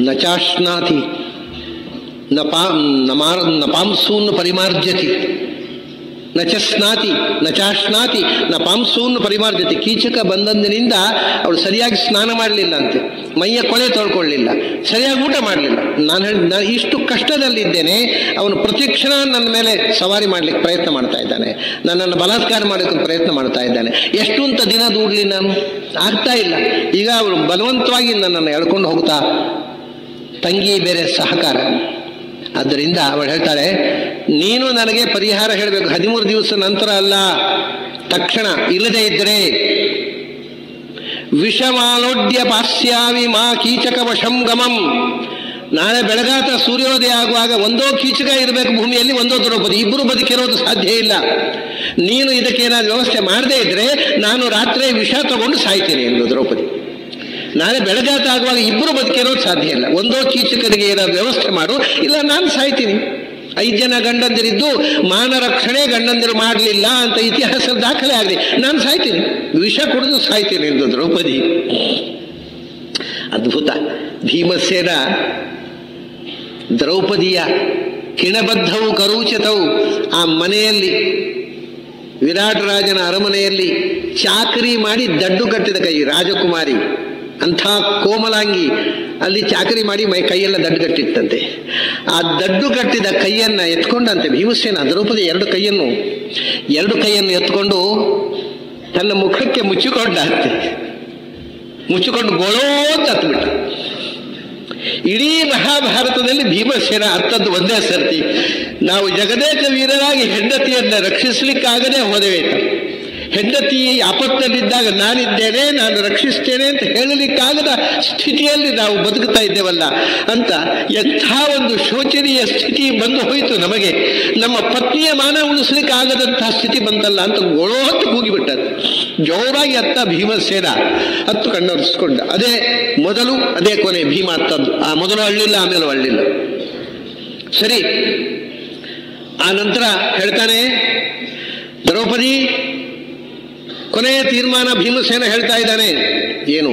ನಚಾಶ್ನಾತಿ ನಪಾಂಸೂನ್ ಪರಿಮಾರ್ಜತಿ, ನಚಸ್ನಾತಿ ನಚಾಶ್ನಾತಿ ನ ಪಾಂಸೂನ್ ಪರಿಮಾರ್ಜತಿ. ಕೀಚಕ ಬಂದಂದಿನಿಂದ ಅವಳು ಸರಿಯಾಗಿ ಸ್ನಾನ ಮಾಡಲಿಲ್ಲ ಅಂತೆ, ಮೈಯ ಕೊಳೆ ತೊಳ್ಕೊಳ್ಳಿಲ್ಲ, ಸರಿಯಾಗಿ ಊಟ ಮಾಡಲಿಲ್ಲ. ನಾನು ಇಷ್ಟು ಕಷ್ಟದಲ್ಲಿದ್ದೇನೆ, ಅವನು ಪ್ರತಿಕ್ಷಣ ನನ್ನ ಮೇಲೆ ಸವಾರಿ ಮಾಡಲಿಕ್ಕೆ ಪ್ರಯತ್ನ ಮಾಡ್ತಾ ಇದ್ದಾನೆ, ನನ್ನನ್ನು ಬಲಾತ್ಕಾರ ಮಾಡೋಕ್ಕೆ ಪ್ರಯತ್ನ ಮಾಡ್ತಾ ಇದ್ದಾನೆ. ಎಷ್ಟು ಅಂತ ದಿನ ದೂಡಲಿ ನಾನು? ಆಗ್ತಾ ಇಲ್ಲ. ಈಗ ಅವಳು ಬಲವಂತವಾಗಿ ನನ್ನನ್ನು ಎಳ್ಕೊಂಡು ಹೋಗ್ತಾ, ತಂಗಿ ಬೇರೆ ಸಹಕಾರ. ಆದ್ದರಿಂದ ಅವಳು ಹೇಳ್ತಾಳೆ, ನೀನು ನನಗೆ ಪರಿಹಾರ ಹೇಳಬೇಕು. 13 ದಿವಸ ನಂತರ ಅಲ್ಲ, ತಕ್ಷಣ. ಇಲ್ಲದೇ ಇದ್ದರೆ ವಿಷಮಾಲೋಡ್ಯ ಪಾಸ್ಯಾವಿ ಮಾ ಕೀಚಕ ವಶಂ ಗಮಂ. ನಾಳೆ ಬೆಳಗಾತ ಸೂರ್ಯೋದಯ ಆಗುವಾಗ ಒಂದೋ ಕೀಚಕ ಇರಬೇಕು ಭೂಮಿಯಲ್ಲಿ, ಒಂದೋ ದ್ರೌಪದಿ, ಇಬ್ಬರು ಬದುಕಿರೋದು ಸಾಧ್ಯ ಇಲ್ಲ. ನೀನು ಇದಕ್ಕೇನಾದ್ರು ವ್ಯವಸ್ಥೆ ಮಾಡದೇ ಇದ್ರೆ ನಾನು ರಾತ್ರಿ ವಿಷ ತಗೊಂಡು ಸಾಯ್ತೇನೆ ಎಂದು ದ್ರೌಪದಿ. ನಾಳೆ ಬೆಳಗಾತ ಆಗುವಾಗ ಇಬ್ಬರು ಬದುಕಿರೋದು ಸಾಧ್ಯ ಇಲ್ಲ. ಒಂದೋ ಕೀಚಕರಿಗೆ ಏನಾದ್ರು ವ್ಯವಸ್ಥೆ ಮಾಡು, ಇಲ್ಲ ನಾನು ಸಾಯ್ತೀನಿ. 5 ಜನ ಗಂಡಂದಿರಿದ್ದು ಮಾನ ರಕ್ಷಣೆ ಗಂಡಂದಿರು ಮಾಡಲಿಲ್ಲ ಅಂತ ಇತಿಹಾಸದ ದಾಖಲೆ ಆಗಲಿ, ನಾನು ಸಾಯ್ತೀನಿ, ವಿಷ ಕುಡಿದು ಸಾಯ್ತೀನಿ ಎಂದು ದ್ರೌಪದಿ. ಅದ್ಭುತ. ಭೀಮಸೇನ ದ್ರೌಪದಿಯ ಕಿಣಬದ್ಧವು ಕರೂಚತವು ಆ ಮನೆಯಲ್ಲಿ, ವಿರಾಟ್ ರಾಜನ ಅರಮನೆಯಲ್ಲಿ ಚಾಕರಿ ಮಾಡಿ ದಡ್ಡು ಕಟ್ಟಿದ ಕೈ ರಾಜಕುಮಾರಿ, ಅಂಥ ಕೋಮಲಾಂಗಿ, ಅಲ್ಲಿ ಚಾಕರಿ ಮಾಡಿ ಕೈಯೆಲ್ಲ ದಡ್ಡು ಕಟ್ಟಿತ್ತಂತೆ. ಆ ದಡ್ಡು ಕಟ್ಟಿದ ಕೈಯನ್ನು ಎತ್ಕೊಂಡಂತೆ ಭೀಮಸೇನ ದ್ರೌಪದಿ 2 ಕೈಯನ್ನು ಎತ್ಕೊಂಡು ತನ್ನ ಮುಖಕ್ಕೆ ಮುಚ್ಚಿಕೊಂಡಂತೆ, ಮುಚ್ಚಿಕೊಂಡು ಗೊಳೋ ಅಂತ ಹತ್ಬಿಟ್ಟ. ಇಡೀ ಮಹಾಭಾರತದಲ್ಲಿ ಭೀಮಸೇನ ಅತ್ತದ್ದು ಒಂದೇ ಸರ್ತಿ. ನಾವು ಜಗದೇಕ ವೀರರಾಗಿ ಹೆಂಡತಿಯನ್ನು ರಕ್ಷಿಸಲಿಕ್ಕಾಗದೆ ಹೋದೆವೆ. ಹೆಂಡತಿ ಆಪತ್ತಲ್ಲಿದ್ದಾಗ ನಾನಿದ್ದೇನೆ, ನಾನು ರಕ್ಷಿಸ್ತೇನೆ ಅಂತ ಹೇಳಲಿಕ್ಕಾಗದ ಸ್ಥಿತಿಯಲ್ಲಿ ನಾವು ಬದುಕ್ತಾ ಇದ್ದೇವಲ್ಲ ಅಂತ ಎಂಥ ಒಂದು ಶೋಚನೀಯ ಸ್ಥಿತಿ ಬಂದು ಹೋಯಿತು ನಮಗೆ. ನಮ್ಮ ಪತ್ನಿಯ ಮಾನ ಉಳಿಸ್ಲಿಕ್ಕೆ ಆಗದಂತಹ ಸ್ಥಿತಿ ಬಂತಲ್ಲ ಅಂತ ಗೊಳೋ ಹೊತ್ತು ಕೂಗಿಬಿಟ್ಟದ್ದು. ಜೋರಾಗಿ ಅತ್ತ ಭೀಮಸೇನ ಹತ್ತು ಕಣ್ಣೊರೆಸ್ಕೊಂಡ. ಅದೇ ಮೊದಲು, ಅದೇ ಕೊನೆ. ಭೀಮ ಅತ್ತದ್ದು. ಆ ಮೊದಲು ಅಳ್ಳಿಲ್ಲ, ಆಮೇಲೆ ಅಳ್ಳಿಲ್ಲ. ಸರಿ. ಆ ನಂತರ ಹೇಳ್ತಾನೆ ದ್ರೌಪದಿ, ಕೊನೆಯ ತೀರ್ಮಾನ ಭೀಮಸೇನ ಹೇಳ್ತಾ ಇದ್ದಾನೆ. ಏನು?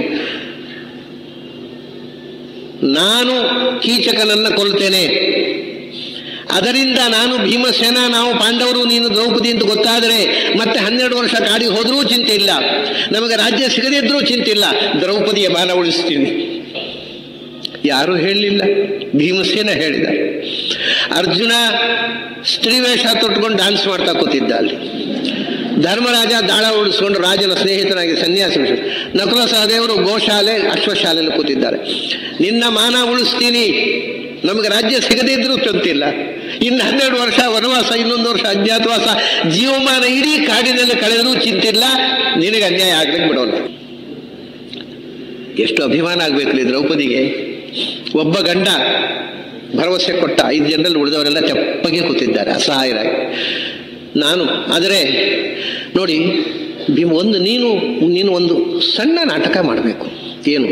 ನಾನು ಕೀಚಕನನ್ನು ಕೊಲ್ತೇನೆ, ಅದರಿಂದ ನಾನು ಭೀಮಸೇನ, ನಾವು ಪಾಂಡವರು, ನೀನು ದ್ರೌಪದಿ ಅಂತ ಗೊತ್ತಾದರೆ ಮತ್ತೆ 12 ವರ್ಷ ಕಾಡಿಗೆ ಹೋದರೂ ಚಿಂತೆ ಇಲ್ಲ, ನಮಗೆ ರಾಜ್ಯ ಸಿಗದಿದ್ರೂ ಚಿಂತೆ ಇಲ್ಲ, ದ್ರೌಪದಿಯ ಮಾನ ಉಳಿಸ್ತೀನಿ. ಯಾರೂ ಹೇಳಲಿಲ್ಲ, ಭೀಮಸೇನ ಹೇಳಿದ. ಅರ್ಜುನ ಸ್ತ್ರೀವೇಷ ತೊಟ್ಕೊಂಡು ಡ್ಯಾನ್ಸ್ ಮಾಡ್ತಾ ಕೂತಿದ್ದ ಅಲ್ಲಿ. ಧರ್ಮರಾಜ ದಾಳ ಉಳಿಸ್ಕೊಂಡು ರಾಜನ ಸ್ನೇಹಿತನಾಗಿ ಸನ್ಯಾಸಿ. ನಕುಲ ಸಹದೇವರು ಗೋಶಾಲೆ ಅಶ್ವಶಾಲೆಯಲ್ಲಿ ಕೂತಿದ್ದಾರೆ. ನಿನ್ನ ಮಾನ ಉಳಿಸ್ತೀನಿ, ನಮಗೆ ರಾಜ್ಯ ಸಿಗದೇ ಇದ್ರೂ ಚಿಂತಿಲ್ಲ. ಇನ್ನು 12 ವರ್ಷ ವನವಾಸ, ಇನ್ನೊಂದು ವರ್ಷ ಅಜ್ಞಾತವಾಸ, ಜೀವಮಾನ ಇಡೀ ಕಾಡಿನಲ್ಲಿ ಕಳೆದರೂ ಚಿಂತಿಲ್ಲ, ನಿನಗೆ ಅನ್ಯಾಯ ಆಗ್ಲಿಕ್ಕೆ ಬಿಡೋಲ್ಲ. ಎಷ್ಟು ಅಭಿಮಾನ ಆಗ್ಬೇಕಲ್ಲಿ ದ್ರೌಪದಿಗೆ. ಒಬ್ಬ ಗಂಡ ಭರವಸೆ ಕೊಟ್ಟ, 5 ಜನರಲ್ಲಿ ಉಳಿದವರೆಲ್ಲ ತೆಪ್ಪಗೆ ಕೂತಿದ್ದಾರೆ ಅಸಹಾಯರಾಗಿ. ಆದರೆ ನೋಡಿ ನೀನು ಒಂದು ಸಣ್ಣ ನಾಟಕ ಮಾಡಬೇಕು. ಏನು?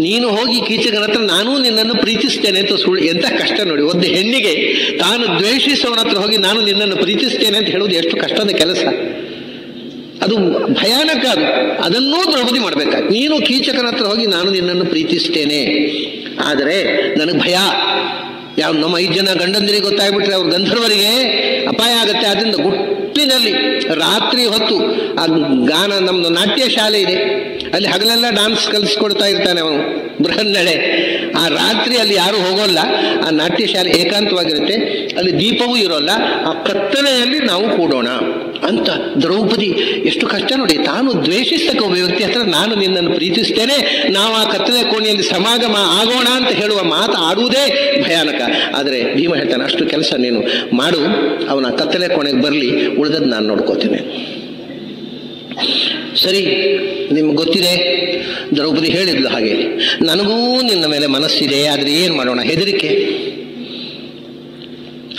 ನೀನು ಹೋಗಿ ಕೀಚಕನ ಹತ್ರ ನಾನು ನಿನ್ನನ್ನು ಪ್ರೀತಿಸ್ತೇನೆ ಅಂತ ಸುಳ್ಳು. ಎಂಥ ಕಷ್ಟ ನೋಡಿ. ಒಂದು ಹೆಣ್ಣಿಗೆ ತಾನು ದ್ವೇಷಿಸೋನ ಹತ್ರ ಹೋಗಿ ನಾನು ನಿನ್ನನ್ನು ಪ್ರೀತಿಸ್ತೇನೆ ಅಂತ ಹೇಳುವುದು ಎಷ್ಟು ಕಷ್ಟದ ಕೆಲಸ. ಅದು ಭಯಾನಕ. ಅದನ್ನೂ ದ್ರೌಪದಿ ಮಾಡ್ಬೇಕಾಗಿ. ನೀನು ಕೀಚಕನ ಹತ್ರ ಹೋಗಿ ನಾನು ನಿನ್ನನ್ನು ಪ್ರೀತಿಸ್ತೇನೆ, ಆದರೆ ನನಗೆ ಭಯ. ನಮ್ಮ 5 ಜನ ಗಂಡಂದಿರಿಗೆ ಗೊತ್ತಾಗ್ಬಿಟ್ರೆ ಅವ್ರ ಗಂಧರ್ವರಿಗೆ ಅಪಾಯ ಆಗುತ್ತೆ. ಅದರಿಂದ ಗುಟ್ಟಿನಲ್ಲಿ ರಾತ್ರಿ ಹೊತ್ತು ಆ ಗಾನ, ನಮ್ದು ನಾಟ್ಯ ಶಾಲೆ ಇದೆ, ಅಲ್ಲಿ ಹಗಲೆಲ್ಲ ಡಾನ್ಸ್ ಕಲಿಸ್ಕೊಡ್ತಾ ಇರ್ತಾನೆ ಅವನು ಬೃಹನ್ನಡೆ. ಆ ರಾತ್ರಿ ಅಲ್ಲಿ ಯಾರು ಹೋಗೋಲ್ಲ, ಆ ನಾಟ್ಯ ಶಾಲೆ ಏಕಾಂತವಾಗಿರುತ್ತೆ, ಅಲ್ಲಿ ದೀಪವೂ ಇರೋಲ್ಲ, ಆ ಕತ್ತಲೆಯಲ್ಲಿ ನಾವು ಕೂಡೋಣ ಅಂತ. ದ್ರೌಪದಿ ಎಷ್ಟು ಕಷ್ಟ ನೋಡಿ. ತಾನು ದ್ವೇಷಿಸ್ತಕ್ಕ ಒಬ್ಬ ವ್ಯಕ್ತಿ ಹತ್ರ ನಾನು ನಿನ್ನನ್ನು ಪ್ರೀತಿಸ್ತೇನೆ, ನಾವು ಆ ಕತ್ತಲೆ ಕೋಣೆಯಲ್ಲಿ ಸಮಾಗಮ ಆಗೋಣ ಅಂತ ಹೇಳುವ ಮಾತು ಆಡುವುದೇ ಭಯಾನಕ. ಆದರೆ ಭೀಮ ಹೇಳ್ತಾನೆ, ಅಷ್ಟು ಕೆಲಸ ನೀನು ಮಾಡು, ಅವನ ಕತ್ತಲೆ ಕೋಣೆಗೆ ಬರಲಿ, ಉಳಿದದ್ದು ನಾನು ನೋಡ್ಕೋತೇನೆ. ಸರಿ, ನಿಮ್ಗೆ ಗೊತ್ತಿದೆ, ದ್ರೌಪದಿ ಹೇಳಿದ್ಲು ಹಾಗೆ, ನನಗೂ ನಿನ್ನ ಮೇಲೆ ಮನಸ್ಸಿದೆ, ಆದರೆ ಏನು ಮಾಡೋಣ, ಹೆದರಿಕೆ.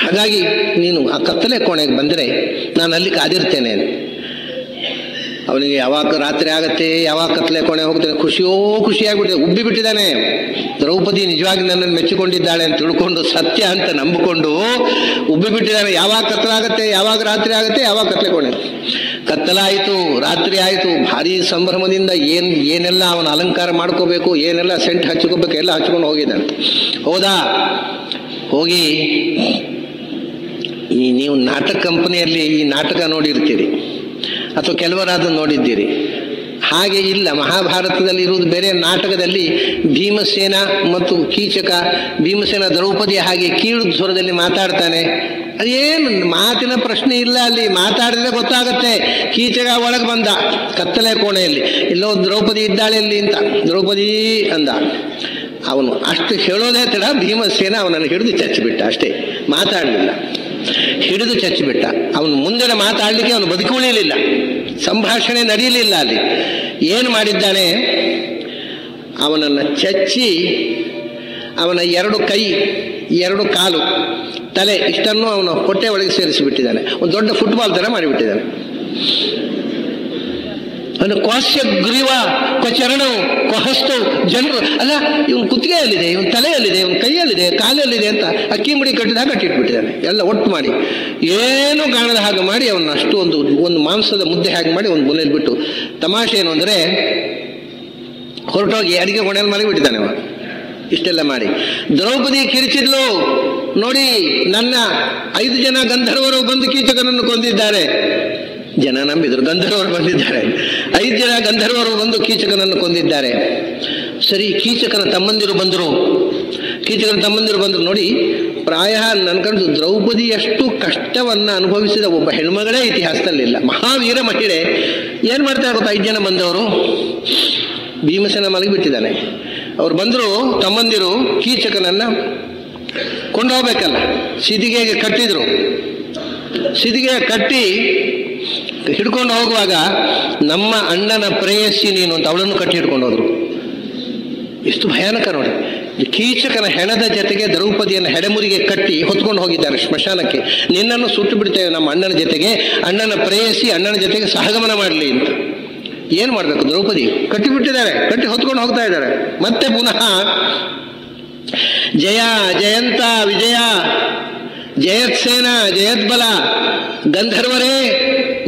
ಹಾಗಾಗಿ ನೀನು ಆ ಕತ್ತಲೆ ಕೋಣೆಗೆ ಬಂದರೆ ನಾನು ಅಲ್ಲಿ ಕಾದಿರ್ತೇನೆ. ಅವನಿಗೆ ಯಾವಾಗ ರಾತ್ರಿ ಆಗತ್ತೆ, ಯಾವಾಗ ಕತ್ತಲೆ ಕೋಣೆ ಹೋಗ್ತಾನೆ, ಖುಷಿಯಾಗ್ಬಿಟ್ಟಿದೆ, ಉಬ್ಬಿಬಿಟ್ಟಿದ್ದಾನೆ. ದ್ರೌಪದಿ ನಿಜವಾಗಿ ನನ್ನನ್ನು ಮೆಚ್ಚಿಕೊಂಡಿದ್ದಾಳೆ ಅಂತ ತಿಳ್ಕೊಂಡು, ಸತ್ಯ ಅಂತ ನಂಬಿಕೊಂಡು ಉಬ್ಬಿಬಿಟ್ಟಿದ್ದಾನೆ. ಯಾವಾಗ ಕತ್ತಲಾಗತ್ತೆ, ಯಾವಾಗ ರಾತ್ರಿ ಆಗತ್ತೆ, ಯಾವಾಗ ಕತ್ತಲೆ ಕೋಣೆ. ಕತ್ತಲಾಯಿತು, ರಾತ್ರಿ ಆಯಿತು, ಭಾರಿ ಸಂಭ್ರಮದಿಂದ ಏನೆಲ್ಲ ಅವನ ಅಲಂಕಾರ ಮಾಡ್ಕೋಬೇಕು, ಏನೆಲ್ಲ ಸೆಂಟ್ ಹಚ್ಕೋಬೇಕು ಎಲ್ಲ ಹಚ್ಕೊಂಡು ಹೋಗಿದ್ದಾನೆ. ಹೋಗಿ ನೀವು ನಾಟಕ ಕಂಪನಿಯಲ್ಲಿ ಈ ನಾಟಕ ನೋಡಿರ್ತೀರಿ, ಅಥವಾ ಕೆಲವರಾದ ನೋಡಿದ್ದೀರಿ. ಹಾಗೆ ಇಲ್ಲ, ಮಹಾಭಾರತದಲ್ಲಿ ಇರುವುದು ಬೇರೆ. ನಾಟಕದಲ್ಲಿ ಭೀಮಸೇನ ಮತ್ತು ಕೀಚಕ, ಭೀಮಸೇನ ದ್ರೌಪದಿ ಹಾಗೆ ಕೀಳು ಸ್ವರದಲ್ಲಿ ಮಾತಾಡ್ತಾನೆ. ಅದೇನು ಮಾತಿನ ಪ್ರಶ್ನೆ ಇಲ್ಲ, ಅಲ್ಲಿ ಮಾತಾಡಿದ್ರೆ ಗೊತ್ತಾಗತ್ತೆ. ಕೀಚಕ ಒಳಗೆ ಬಂದ ಕತ್ತಲೆ ಕೋಣೆಯಲ್ಲಿ, ಇಲ್ಲೋ ದ್ರೌಪದಿ ಇದ್ದಾಳೆ ಅಲ್ಲಿ ಅಂತ, ದ್ರೌಪದಿ ಅಂದ. ಅವನು ಅಷ್ಟು ಹೇಳೋದೇ ತಡ, ಭೀಮಸೇನ ಅವನನ್ನು ಹಿಡಿದು ಚಚ್ಚಿಬಿಟ್ಟ. ಅಷ್ಟೇ, ಮಾತಾಡಲಿಲ್ಲ, ಹಿಡಿದು ಚಚ್ಚಿಬಿಟ್ಟ. ಅವನು ಮುಂದಿನ ಮಾತಾಡಲಿಕ್ಕೆ ಅವನು ಬದುಕುಳಿಯಲಿಲ್ಲ, ಸಂಭಾಷಣೆ ನಡೆಯಲಿಲ್ಲ. ಅಲ್ಲಿ ಏನು ಮಾಡಿದ್ದಾನೆ, ಅವನನ್ನು ಚಚ್ಚಿ ಅವನ 2 ಕೈ, 2 ಕಾಲು, ತಲೆ ಇಷ್ಟನ್ನು ಅವನ ಹೊಟ್ಟೆ ಒಳಗೆ ಸೇರಿಸಿಬಿಟ್ಟಿದ್ದಾನೆ. ಒಂದು ದೊಡ್ಡ ಫುಟ್ಬಾಲ್ ಥರ ಮಾಡಿಬಿಟ್ಟಿದ್ದಾನೆ. ಅವನು ಕ್ವಾಸ್ಯ ಗ್ರೀವ ಕ್ವಚರಣವು ಕ್ವಹಸ್ತವು. ಜನರು ಅಲ್ಲ, ಇವನು ಕುತ್ತಿಗೆಯಲ್ಲಿದೆ, ಇವನು ತಲೆಯಲ್ಲಿದೆ, ಇವನು ಕೈಯಲ್ಲಿದೆ, ಕಾಲಲ್ಲಿದೆ ಅಂತ ಅಕ್ಕಿ ಮುಡಿ ಕಟ್ಟಿದಾಗ ಕಟ್ಟಿಟ್ಬಿಟ್ಟಿದ್ದಾನೆ. ಎಲ್ಲ ಒಟ್ಟು ಮಾಡಿ ಏನು ಕಾಣದ ಹಾಗೆ ಮಾಡಿ ಅವನ್ನ ಅಷ್ಟು ಒಂದು ಮಾಂಸದ ಮುದ್ದೆ ಹಾಗೆ ಮಾಡಿ ಒಂದು ಮುನೆಯಲ್ಲಿ ಬಿಟ್ಟು. ತಮಾಷೆ ಏನು ಅಂದರೆ, ಹೊರಟೋಗಿ ಅಡಿಗೆ ಕೊನೆಯಲ್ಲಿ ಮಲಗಿಬಿಟ್ಟಿದ್ದಾನೆ ಅವ. ಇಷ್ಟೆಲ್ಲ ಮಾಡಿ ದ್ರೌಪದಿ ಕಿರಿಚಿದ್ಲು, ನೋಡಿ ನನ್ನ 5 ಜನ ಗಂಧರ್ವರು ಬಂದು ಕೀಚಕನನ್ನು ಕೊಂದಿದ್ದಾರೆ. ಜನ ನಂಬಿದ್ರು, ಗಂಧರ್ವರು ಬಂದಿದ್ದಾರೆ. 5 ಜನ ಗಂಧರ್ವರು ಬಂದು ಕೀಚಕನನ್ನು ಕೊಂದಿದ್ದಾರೆ. ಸರಿ, ಕೀಚಕನ ತಮ್ಮಂದಿರು ಬಂದರು. ನೋಡಿ, ಪ್ರಾಯ ನನ್ಕಂಡು ದ್ರೌಪದಿಯಷ್ಟು ಕಷ್ಟವನ್ನು ಅನುಭವಿಸಿದ ಒಬ್ಬ ಹೆಣ್ಮಗಳೇ ಇತಿಹಾಸದಲ್ಲಿಲ್ಲ. ಮಹಾವೀರ ಮಹಿಳೆ. ಏನು ಮಾಡ್ತಾರೆ ಗೊತ್ತಾ, 5 ಜನ ಬಂದವರು, ಭೀಮಸೇನ ಮಲಗಿಬಿಟ್ಟಿದ್ದಾನೆ. ಅವ್ರು ಬಂದರು, ತಮ್ಮಂದಿರು ಕೀಚಕನನ್ನು ಕೊಂಡು ಹೋಗ್ಬೇಕಲ್ಲ, ಸಿದಿಗೆಗೆ ಕಟ್ಟಿದ್ರು. ಸಿದಿಗೆ ಕಟ್ಟಿ ಹಿಡ್ಕೊಂಡು ಹೋಗುವಾಗ, ನಮ್ಮ ಅಣ್ಣನ ಪ್ರೇಯಸಿ ನೀನು ಅಂತ ಅವಳನ್ನು ಕಟ್ಟಿ ಹಿಡ್ಕೊಂಡು ಹೋದ್ರು. ಎಷ್ಟು ಭಯಾನಕ ನೋಡಿ. ಕೀಚಕನ ಹೆಣದ ಜೊತೆಗೆ ದ್ರೌಪದಿಯನ್ನು ಹೆಡೆಮುರಿಗೆ ಕಟ್ಟಿ ಹೊತ್ಕೊಂಡು ಹೋಗಿದ್ದಾರೆ ಸ್ಮಶಾನಕ್ಕೆ. ನಿನ್ನನ್ನು ಸುಟ್ಟು ಬಿಡ್ತೇವೆ ನಮ್ಮ ಅಣ್ಣನ ಜೊತೆಗೆ, ಅಣ್ಣನ ಪ್ರೇಯಸಿ ಅಣ್ಣನ ಜೊತೆಗೆ ಸಹಗಮನ ಮಾಡಲಿ ಅಂತ. ಏನು ಮಾಡಬೇಕು, ದ್ರೌಪದಿ ಕಟ್ಟಿಬಿಟ್ಟಿದ್ದಾರೆ, ಕಟ್ಟಿ ಹೊತ್ಕೊಂಡು ಹೋಗ್ತಾ ಇದ್ದಾರೆ. ಮತ್ತೆ ಪುನಃ ಜಯ ಜಯಂತ ವಿಜಯ ಜಯತ್ಸೇನ ಜಯದ್ಬಲ ಗಂಧರ್ವರೇ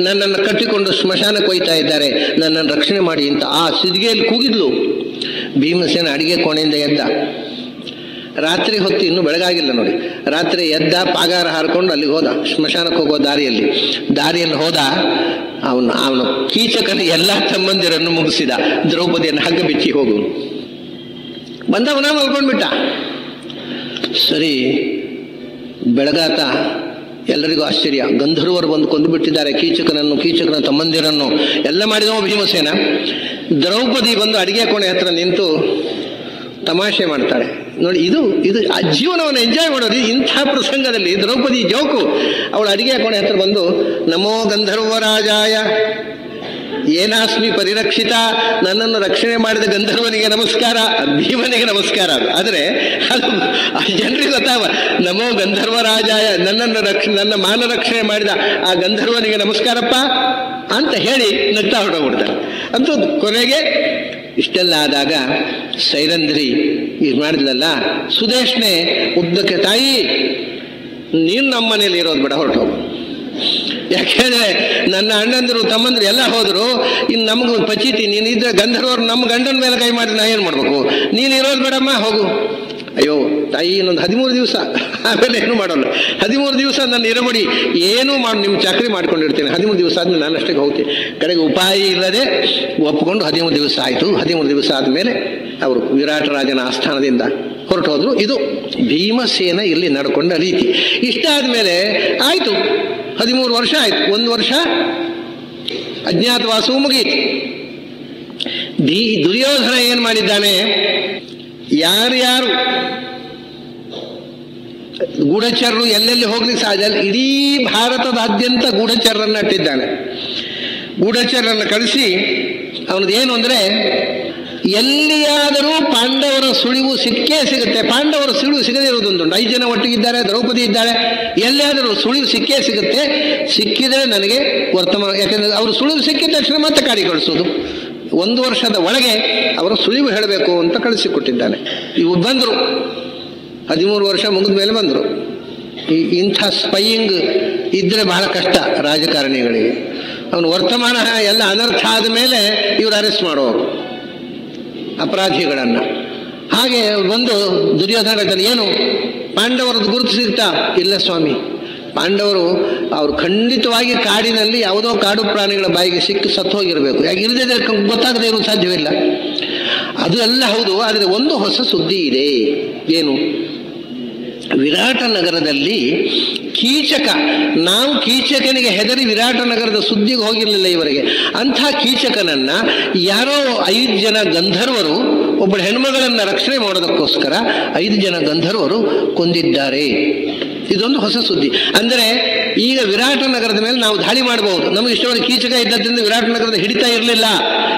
ನನ್ನನ್ನು ಕಟ್ಟಿಕೊಂಡು ಸ್ಮಶಾನಕ್ಕೆ ಒಯ್ತಾ ಇದ್ದಾರೆ, ನನ್ನನ್ನು ರಕ್ಷಣೆ ಮಾಡಿ ಅಂತ ಆ ಸಿದ್ಗೆಯಲ್ಲಿ ಕೂಗಿದ್ಲು. ಭೀಮಸೇನ ಅಡಿಗೆ ಕೋಣೆಯಿಂದ ಎದ್ದ. ರಾತ್ರಿ ಹೊತ್ತು ಇನ್ನೂ ಬೆಳಗಾಗಿಲ್ಲ ನೋಡಿ. ರಾತ್ರಿ ಎದ್ದ, ಪಾಗಾರ ಹಾರಿಕೊಂಡು ಅಲ್ಲಿಗೆ ಹೋದ, ಸ್ಮಶಾನಕ್ಕೆ ಹೋಗೋ ದಾರಿಯಲ್ಲಿ ಹೋದ. ಅವನು ಕೀಚಕನ ಎಲ್ಲ ತಮ್ಮಂದಿರನ್ನು ಮುಗಿಸಿದ. ದ್ರೌಪದಿಯನ್ನು ಹಗ್ಗ ಬಿಚ್ಚಿ ಹೋಗು ಬಂದವನ ಮಲ್ಕೊಂಡ್ಬಿಟ್ಟ. ಸರಿ, ಬೆಳಗಾತ ಎಲ್ಲರಿಗೂ ಆಶ್ಚರ್ಯ. ಗಂಧರ್ವರು ಬಂದು ಕೊಂದು ಬಿಟ್ಟಿದ್ದಾರೆ ಕೀಚಕನ ತಮ್ಮಂದಿರನ್ನು ಎಲ್ಲ ಮಾಡಿದವ ಭೀಮಸೇನ. ದ್ರೌಪದಿ ಬಂದು ಅಡಿಗೆ ಕೋಣೆ ಹತ್ರ ನಿಂತು ತಮಾಷೆ ಮಾಡ್ತಾಳೆ. ನೋಡಿ, ಇದು ಆ ಜೀವನವನ್ನು ಎಂಜಾಯ್ ಮಾಡೋದು. ಇಂಥ ಪ್ರಸಂಗದಲ್ಲಿ ದ್ರೌಪದಿ ಜೋಕು, ಅವಳು ಅಡಿಗೆ ಕೋಣೆ ಹತ್ರ ಬಂದು ನಮೋ ಗಂಧರ್ವರಾಜಾಯ ಏನಾಸ್ಮಿ ಪರಿರಕ್ಷಿತ, ನನ್ನನ್ನು ರಕ್ಷಣೆ ಮಾಡಿದ ಗಂಧರ್ವನಿಗೆ ನಮಸ್ಕಾರ, ಭೀಮನಿಗೆ ನಮಸ್ಕಾರ. ಆದರೆ ಅದು ಜನರಿಗೆ ಗೊತ್ತಾವ, ನಮೋ ಗಂಧರ್ವರಾಜಾಯ, ನನ್ನ ಮಾನ ರಕ್ಷಣೆ ಮಾಡಿದ ಆ ಗಂಧರ್ವನಿಗೆ ನಮಸ್ಕಾರಪ್ಪ ಅಂತ ಹೇಳಿ ನಗ್ತಾ ಹೊರಟೋಗ್ಬಿಡ್ತಾರೆ. ಅಂತೂ ಕೊನೆಗೆ ಇಷ್ಟೆಲ್ಲ ಆದಾಗ ಸೈರಂಧ್ರಿ ಇದು ಮಾಡಿದ್ಲಲ್ಲ, ಸುದೇಶ್ನೆ ಉದ್ದಕ್ಕೆ, ತಾಯಿ ನೀನು ನಮ್ಮ ಮನೇಲಿ ಇರೋದು ಬೇಡ, ಹೊರಟೋಗು. ಯಾಕೆಂದ್ರೆ ನನ್ನ ಅಣ್ಣಂದರು ತಮ್ಮಂದ್ರು ಎಲ್ಲ ಹೋದ್ರು, ಇನ್ನು ನಮಗೂ ಪಚೀತಿ, ನೀನಿದ್ರೆ ಗಂಧರ್ವರು ನಮ್ಮ ಗಂಡನ ಮೇಲೆ ಕೈ ಮಾಡಿ ನಾ ಏನು ಮಾಡ್ಬೇಕು, ನೀನು ಇರೋದು ಬೇಡಮ್ಮ, ಹೋಗು. ಅಯ್ಯೋ ತಾಯಿ, ಇನ್ನೊಂದು 13 ದಿವಸ, ಆಮೇಲೆ ಏನು ಮಾಡೋಲ್ಲ, 13 ದಿವಸ ನನ್ನ ಇರಬಡಿ ಏನೂ ಮಾಡಿ ನಿಮ್ಮ ಚಾಕರಿ ಮಾಡ್ಕೊಂಡಿರ್ತೇನೆ, 13 ದಿವಸ ಆದ್ಮೇಲೆ ನಾನು ಅಷ್ಟೇ ಹೋಗ್ತೀನಿ. ಕಡೆಗೆ ಉಪಾಯ ಇಲ್ಲದೆ ಒಪ್ಪಿಕೊಂಡು 13 ದಿವಸ ಆಯಿತು. 13 ದಿವಸ ಆದಮೇಲೆ ಅವರು ವಿರಾಟ ರಾಜನ ಆಸ್ಥಾನದಿಂದ ಹೊರಟು ಹೋದ್ರು. ಇದು ಭೀಮಸೇನ ಇಲ್ಲಿ ನಡ್ಕೊಂಡ ರೀತಿ. ಇಷ್ಟಾದ್ಮೇಲೆ ಆಯಿತು, 13 ವರ್ಷ ಆಯ್ತು. 1 ವರ್ಷ ಅಜ್ಞಾತವಾಸವು ಮುಗಿಯಿತು. ದುರ್ಯೋಧನ ಏನು ಮಾಡಿದ್ದಾನೆ, ಯಾರ್ಯಾರು ಗೂಢಚರರು ಎಲ್ಲೆಲ್ಲಿ ಹೋಗ್ಲಿಕ್ಕೆ ಸಾಧ್ಯ, ಇಡೀ ಭಾರತದಾದ್ಯಂತ ಗೂಢಚರರನ್ನು ಇಟ್ಟಿದ್ದಾನೆ. ಗೂಢಚರರನ್ನು ಕಳಿಸಿ ಅವನದೇನು ಅಂದರೆ, ಎಲ್ಲಿಯಾದರೂ ಪಾಂಡವರ ಸುಳಿವು ಸಿಕ್ಕೇ ಸಿಗುತ್ತೆ. ಪಾಂಡವರ ಸುಳಿವು ಸಿಗದೇ ಇರೋದೊಂದುಂಟು. 5 ಜನ ಒಟ್ಟಿಗಿದ್ದಾರೆ, ದ್ರೌಪದಿ ಇದ್ದಾಳೆ, ಎಲ್ಲಿಯಾದರೂ ಸುಳಿವು ಸಿಕ್ಕೇ ಸಿಗುತ್ತೆ. ಸಿಕ್ಕಿದರೆ ನನಗೆ ವರ್ತಮಾನ, ಯಾಕಂದರೆ ಅವರು ಸುಳಿವು ಸಿಕ್ಕಿದ ತಕ್ಷಣ ಮತ್ತೆ ಕಾಡಿ ಕಳಿಸೋದು. 1 ವರ್ಷದ ಒಳಗೆ ಅವರ ಸುಳಿವು ಹೇಳಬೇಕು ಅಂತ ಕಳಿಸಿಕೊಟ್ಟಿದ್ದಾನೆ. ಇವು ಬಂದರು, 13 ವರ್ಷ ಮುಗಿದ ಮೇಲೆ ಬಂದರು. ಇಂಥ ಸ್ಪೈಯಿಂಗ್ ಇದ್ದರೆ ಬಹಳ ಕಷ್ಟ ರಾಜಕಾರಣಿಗಳಿಗೆ. ಅವನು ವರ್ತಮಾನ ಎಲ್ಲ ಅನರ್ಥ ಆದ ಮೇಲೆ ಇವರು ಅರೆಸ್ಟ್ ಮಾಡೋರು ಅಪರಾಧಿಗಳನ್ನು. ಹಾಗೆ ಬಂದು ದುರ್ಯೋಧನ ಏನು ಪಾಂಡವರದ್ದು ಗುರುತು ಸಿಗ್ತಾ, ಇಲ್ಲ ಸ್ವಾಮಿ, ಪಾಂಡವರು ಅವರು ಖಂಡಿತವಾಗಿ ಕಾಡಿನಲ್ಲಿ ಯಾವುದೋ ಕಾಡು ಪ್ರಾಣಿಗಳ ಬಾಯಿಗೆ ಸಿಕ್ಕಿ ಸತ್ತು ಹೋಗಿರಬೇಕು. ಯಾಕೆ ಇಲ್ಲದೆ ಗೊತ್ತಾಗದೇ ಇರೋದು ಸಾಧ್ಯವಿಲ್ಲ. ಅದು ಎಲ್ಲ ಹೌದು. ಆದರೆ ಒಂದು ಹೊಸ ಸುದ್ದಿ ಇದೆ. ಏನು? ವಿರಾಟ ನಗರದಲ್ಲಿ ಕೀಚಕ, ನಾವು ಕೀಚಕನಿಗೆ ಹೆದರಿ ವಿರಾಟ ನಗರದ ಸುದ್ದಿಗೆ ಹೋಗಿರಲಿಲ್ಲ ಇವರಿಗೆ. ಅಂಥ ಕೀಚಕನನ್ನ ಯಾರೋ 5 ಜನ ಗಂಧರ್ವರು, ಒಬ್ಬಳ ಹೆಣ್ಮಗಳನ್ನು ರಕ್ಷಣೆ ಮಾಡೋದಕ್ಕೋಸ್ಕರ 5 ಜನ ಗಂಧರ್ವರು ಕೊಂದಿದ್ದಾರೆ. ಇದೊಂದು ಹೊಸ ಸುದ್ದಿ. ಅಂದರೆ ಈಗ ವಿರಾಟ ನಗರದ ಮೇಲೆ ನಾವು ದಾಳಿ ಮಾಡಬಹುದು. ನಮಗೆ ಇಷ್ಟವಾದ ಕೀಚಕ ಇದ್ದದ್ರಿಂದ ವಿರಾಟ ನಗರದ ಹಿಡಿತಾ ಇರಲಿಲ್ಲ,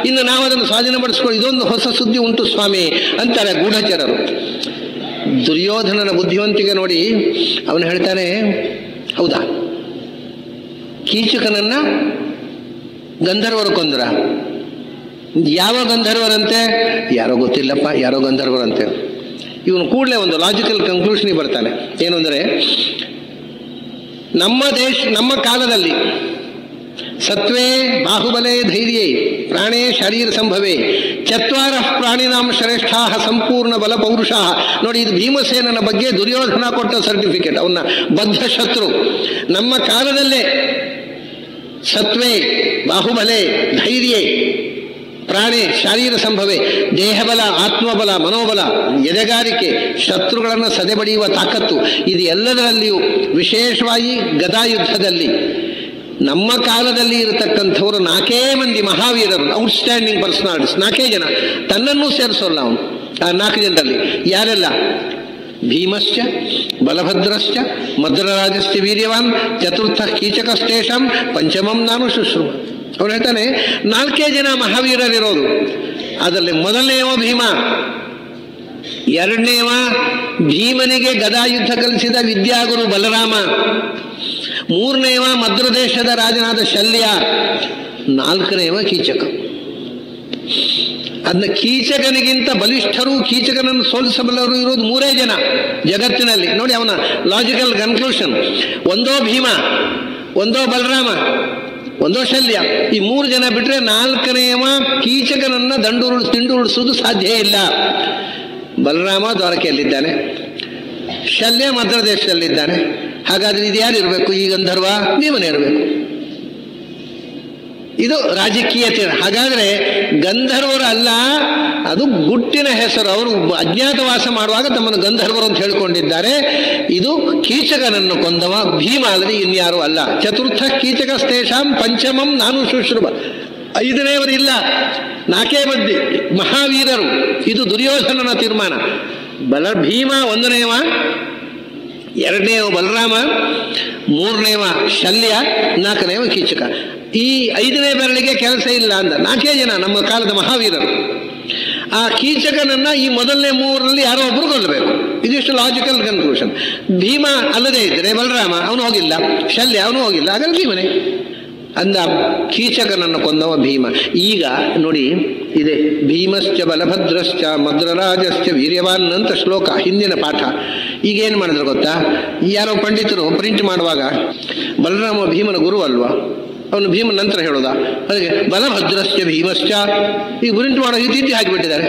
ಇನ್ನು ನಾವು ಅದನ್ನು ಸ್ವಾಧೀನಪಡಿಸ್ಕೊಳ್ಳಿ, ಇದೊಂದು ಹೊಸ ಸುದ್ದಿ ಉಂಟು ಸ್ವಾಮಿ ಅಂತಾರೆ ಗೂಢಚರರು. ದುರ್ಯೋಧನನ ಬುದ್ಧಿವಂತಿಕೆ ನೋಡಿ ಅವನು ಹೇಳ್ತಾನೆ, ಹೌದಾ, ಕೀಚಕನನ್ನ ಗಂಧರ್ವರು ಕೊಂದ್ರ? ಯಾವ ಗಂಧರ್ವರಂತೆ? ಯಾರೋ ಗೊತ್ತಿಲ್ಲಪ್ಪ, ಯಾರೋ ಗಂಧರ್ವರಂತೆ. ಇವನು ಕೂಡಲೇ ಒಂದು ಲಾಜಿಕಲ್ ಕನ್ಕ್ಲೂಷನ್ಗೆ ಬರ್ತಾನೆ. ಏನು ಅಂದರೆ, ನಮ್ಮ ಕಾಲದಲ್ಲಿ ಸತ್ವೇ ಬಾಹುಬಲೇ ಧೈರ್ಯೇ ಪ್ರಾಣೇ ಶರೀರ ಸಂಭವೇ ಚತ್ವಾರ ಪ್ರಾಣಿನಾಂ ಶ್ರೇಷ್ಠಾ ಸಂಪೂರ್ಣ ಬಲ ಪೌರುಷ. ನೋಡಿ, ಇದು ಭೀಮಸೇನನ ಬಗ್ಗೆ ದುರ್ಯೋಧನ ಕೊಟ್ಟ ಸರ್ಟಿಫಿಕೇಟ್. ಅವನ ಬದ್ಧ ಶತ್ರು. ನಮ್ಮ ಕಾಲದಲ್ಲೇ ಸತ್ವೇ ಬಾಹುಬಲೇ ಧೈರ್ಯೇ ಪ್ರಾಣಿ ಶಾರೀರ ಸಂಭವೇ, ದೇಹಬಲ, ಆತ್ಮಬಲ, ಮನೋಬಲ, ಎದೆಗಾರಿಕೆ, ಶತ್ರುಗಳನ್ನು ಸದೆಬಡಿಯುವ ತಾಕತ್ತು, ಇದು ಎಲ್ಲದರಲ್ಲಿಯೂ ವಿಶೇಷವಾಗಿ ಗದಾಯುದ್ಧದಲ್ಲಿ ನಮ್ಮ ಕಾಲದಲ್ಲಿ ಇರತಕ್ಕಂಥವರು 4 ಮಂದಿ ಮಹಾವೀರರು, ಔಟ್ಸ್ಟ್ಯಾಂಡಿಂಗ್ ಪರ್ಸನಾಲಿಟೀಸ್, 4 ಜನ. ತನ್ನನ್ನೂ ಸೇರಿಸೋಲ್ಲ ಅವನು ಆ 4 ಜನರಲ್ಲಿ. ಯಾರೆಲ್ಲ? ಭೀಮಶ್ಚ ಬಲಭದ್ರಶ್ಚ ಮದ್ರರಾಜಶ್ಚ ವೀರ್ಯವಾನ್ ಚತುರ್ಥ ಕೀಚಕಸ್ತೇಷಾಂ ಪಂಚಮಂ ನಾನು ಶುಶ್ರೂಷ. ಅವನು ಹೇಳ್ತಾನೆ 4 ಜನ ಮಹಾವೀರರಿರೋದು. ಅದರಲ್ಲಿ ಮೊದಲನೆಯವ ಭೀಮ, ಎರಡನೇವ ಭೀಮನಿಗೆ ಗದಾಯುದ್ಧ ಕಲಿಸಿದ ವಿದ್ಯಾಗುರು ಬಲರಾಮ, ಮೂರನೇವ ಮದ್ರದೇಶದ ರಾಜನಾದ ಶಲ್ಯ, 4ನೇವ ಕೀಚಕ. ಅದನ್ನ ಕೀಚಕನಿಗಿಂತ ಬಲಿಷ್ಠರು, ಕೀಚಕನನ್ನು ಸೋಲಿಸಬಲ್ಲರು ಇರೋದು 3 ಜನ ಜಗತ್ತಿನಲ್ಲಿ. ನೋಡಿ ಅವನ ಲಾಜಿಕಲ್ ಕನ್ಕ್ಲೂಷನ್. ಒಂದೋ ಭೀಮ, ಒಂದೋ ಬಲರಾಮ, ಒಂದೋ ಶಲ್ಯ. ಈ 3 ಜನ ಬಿಟ್ಟರೆ 4ನೇವ ಕೀಚಕನನ್ನ ತಿಂಡುರುಳಿಸುವುದು ಸಾಧ್ಯ ಇಲ್ಲ. ಬಲರಾಮ ದ್ವಾರಕೆಯಲ್ಲಿದ್ದಾನೆ, ಶಲ್ಯ ಮದ್ರದೇಶದಲ್ಲಿದ್ದಾನೆ. ಹಾಗಾದ್ರೆ ಇದು ಯಾರು ಇರಬೇಕು? ಈ ಗಂಧರ್ವ ಭೀಮನೇ ಇರಬೇಕು. ಇದು ರಾಜಕೀಯತೆ. ಹಾಗಾದ್ರೆ ಗಂಧರ್ವರು ಅಲ್ಲ, ಅದು ಗುಟ್ಟಿನ ಹೆಸರು. ಅವರು ಅಜ್ಞಾತವಾಸ ಮಾಡುವಾಗ ತಮ್ಮನ್ನು ಗಂಧರ್ವರು ಅಂತ ಹೇಳಿಕೊಂಡಿದ್ದಾರೆ. ಇದು ಕೀಚಕನನ್ನು ಕೊಂದವ ಭೀಮ ಅಲ್ಲದೆ ಇನ್ಯಾರು ಅಲ್ಲ. ಚತುರ್ಥ ಕೀಚಕ ಸ್ಥೇಷಾಂ ಪಂಚಮಂ ನಾನು ಶುಶ್ರೂಷ. 5ನೇವರಿಲ್ಲ, 4 ಮಂದಿ ಮಹಾವೀರರು. ಇದು ದುರ್ಯೋಧನನ ತೀರ್ಮಾನ. ಭೀಮ ಒಂದನೇವ, ಎರಡನೇವ ಬಲರಾಮ, ಮೂರನೇವ ಶಲ್ಯ, ನಾಲ್ಕನೇವ ಕೀಚಕ. ಈ ಐದನೇ ಬೆರಳಿಗೆ ಕೆಲಸ ಇಲ್ಲ ಅಂದ. 4 ಜನ ನಮ್ಮ ಕಾಲದ ಮಹಾವೀರರು. ಆ ಕೀಚಕನನ್ನ ಈ ಮೊದಲನೇ 3ರಲ್ಲಿ ಯಾರೋ ಒಬ್ರು ಕೊಲ್ಲಬೇಕು. ಇದಿಷ್ಟು ಲಾಜಿಕಲ್ ಕನ್ಕ್ಲೂಷನ್. ಭೀಮ ಅಲ್ಲದೆ ಇದ್ರೆ ಬಲರಾಮ, ಅವನು ಹೋಗಿಲ್ಲ. ಶಲ್ಯ, ಅವನು ಹೋಗಿಲ್ಲ. ಹಾಗಾದ್ರೆ ಭೀಮನೇ ಅಂದ. ಕೀಚಕನನ್ನು ಕೊಂದವ ಭೀಮ. ಈಗ ನೋಡಿ, ಇದೆ ಭೀಮಶ್ಚ ಬಲಭದ್ರಶ್ಚ ಮದ್ರರಾಜಶ್ಚ ವೀರ್ಯವಾನ್ ಅಂತ ಶ್ಲೋಕ, ಹಿಂದಿನ ಪಾಠ. ಈಗೇನು ಮಾಡಿದ್ರು ಗೊತ್ತಾ? ಯಾರೋ ಪಂಡಿತರು ಪ್ರಿಂಟ್ ಮಾಡುವಾಗ ಬಲರಾಮ ಭೀಮನ ಗುರು ಅಲ್ವಾ, ಅವನು ಭೀಮನ ನಂತರ ಹೇಳೋದ, ಅದಕ್ಕೆ ಬಲಭದ್ರಶ್ಚ ಭೀಮಶ್ಚ ಈಗ ಪ್ರಿಂಟ್ ಮಾಡೋ ರೀತಿ ಹಾಕಿಬಿಟ್ಟಿದ್ದಾರೆ.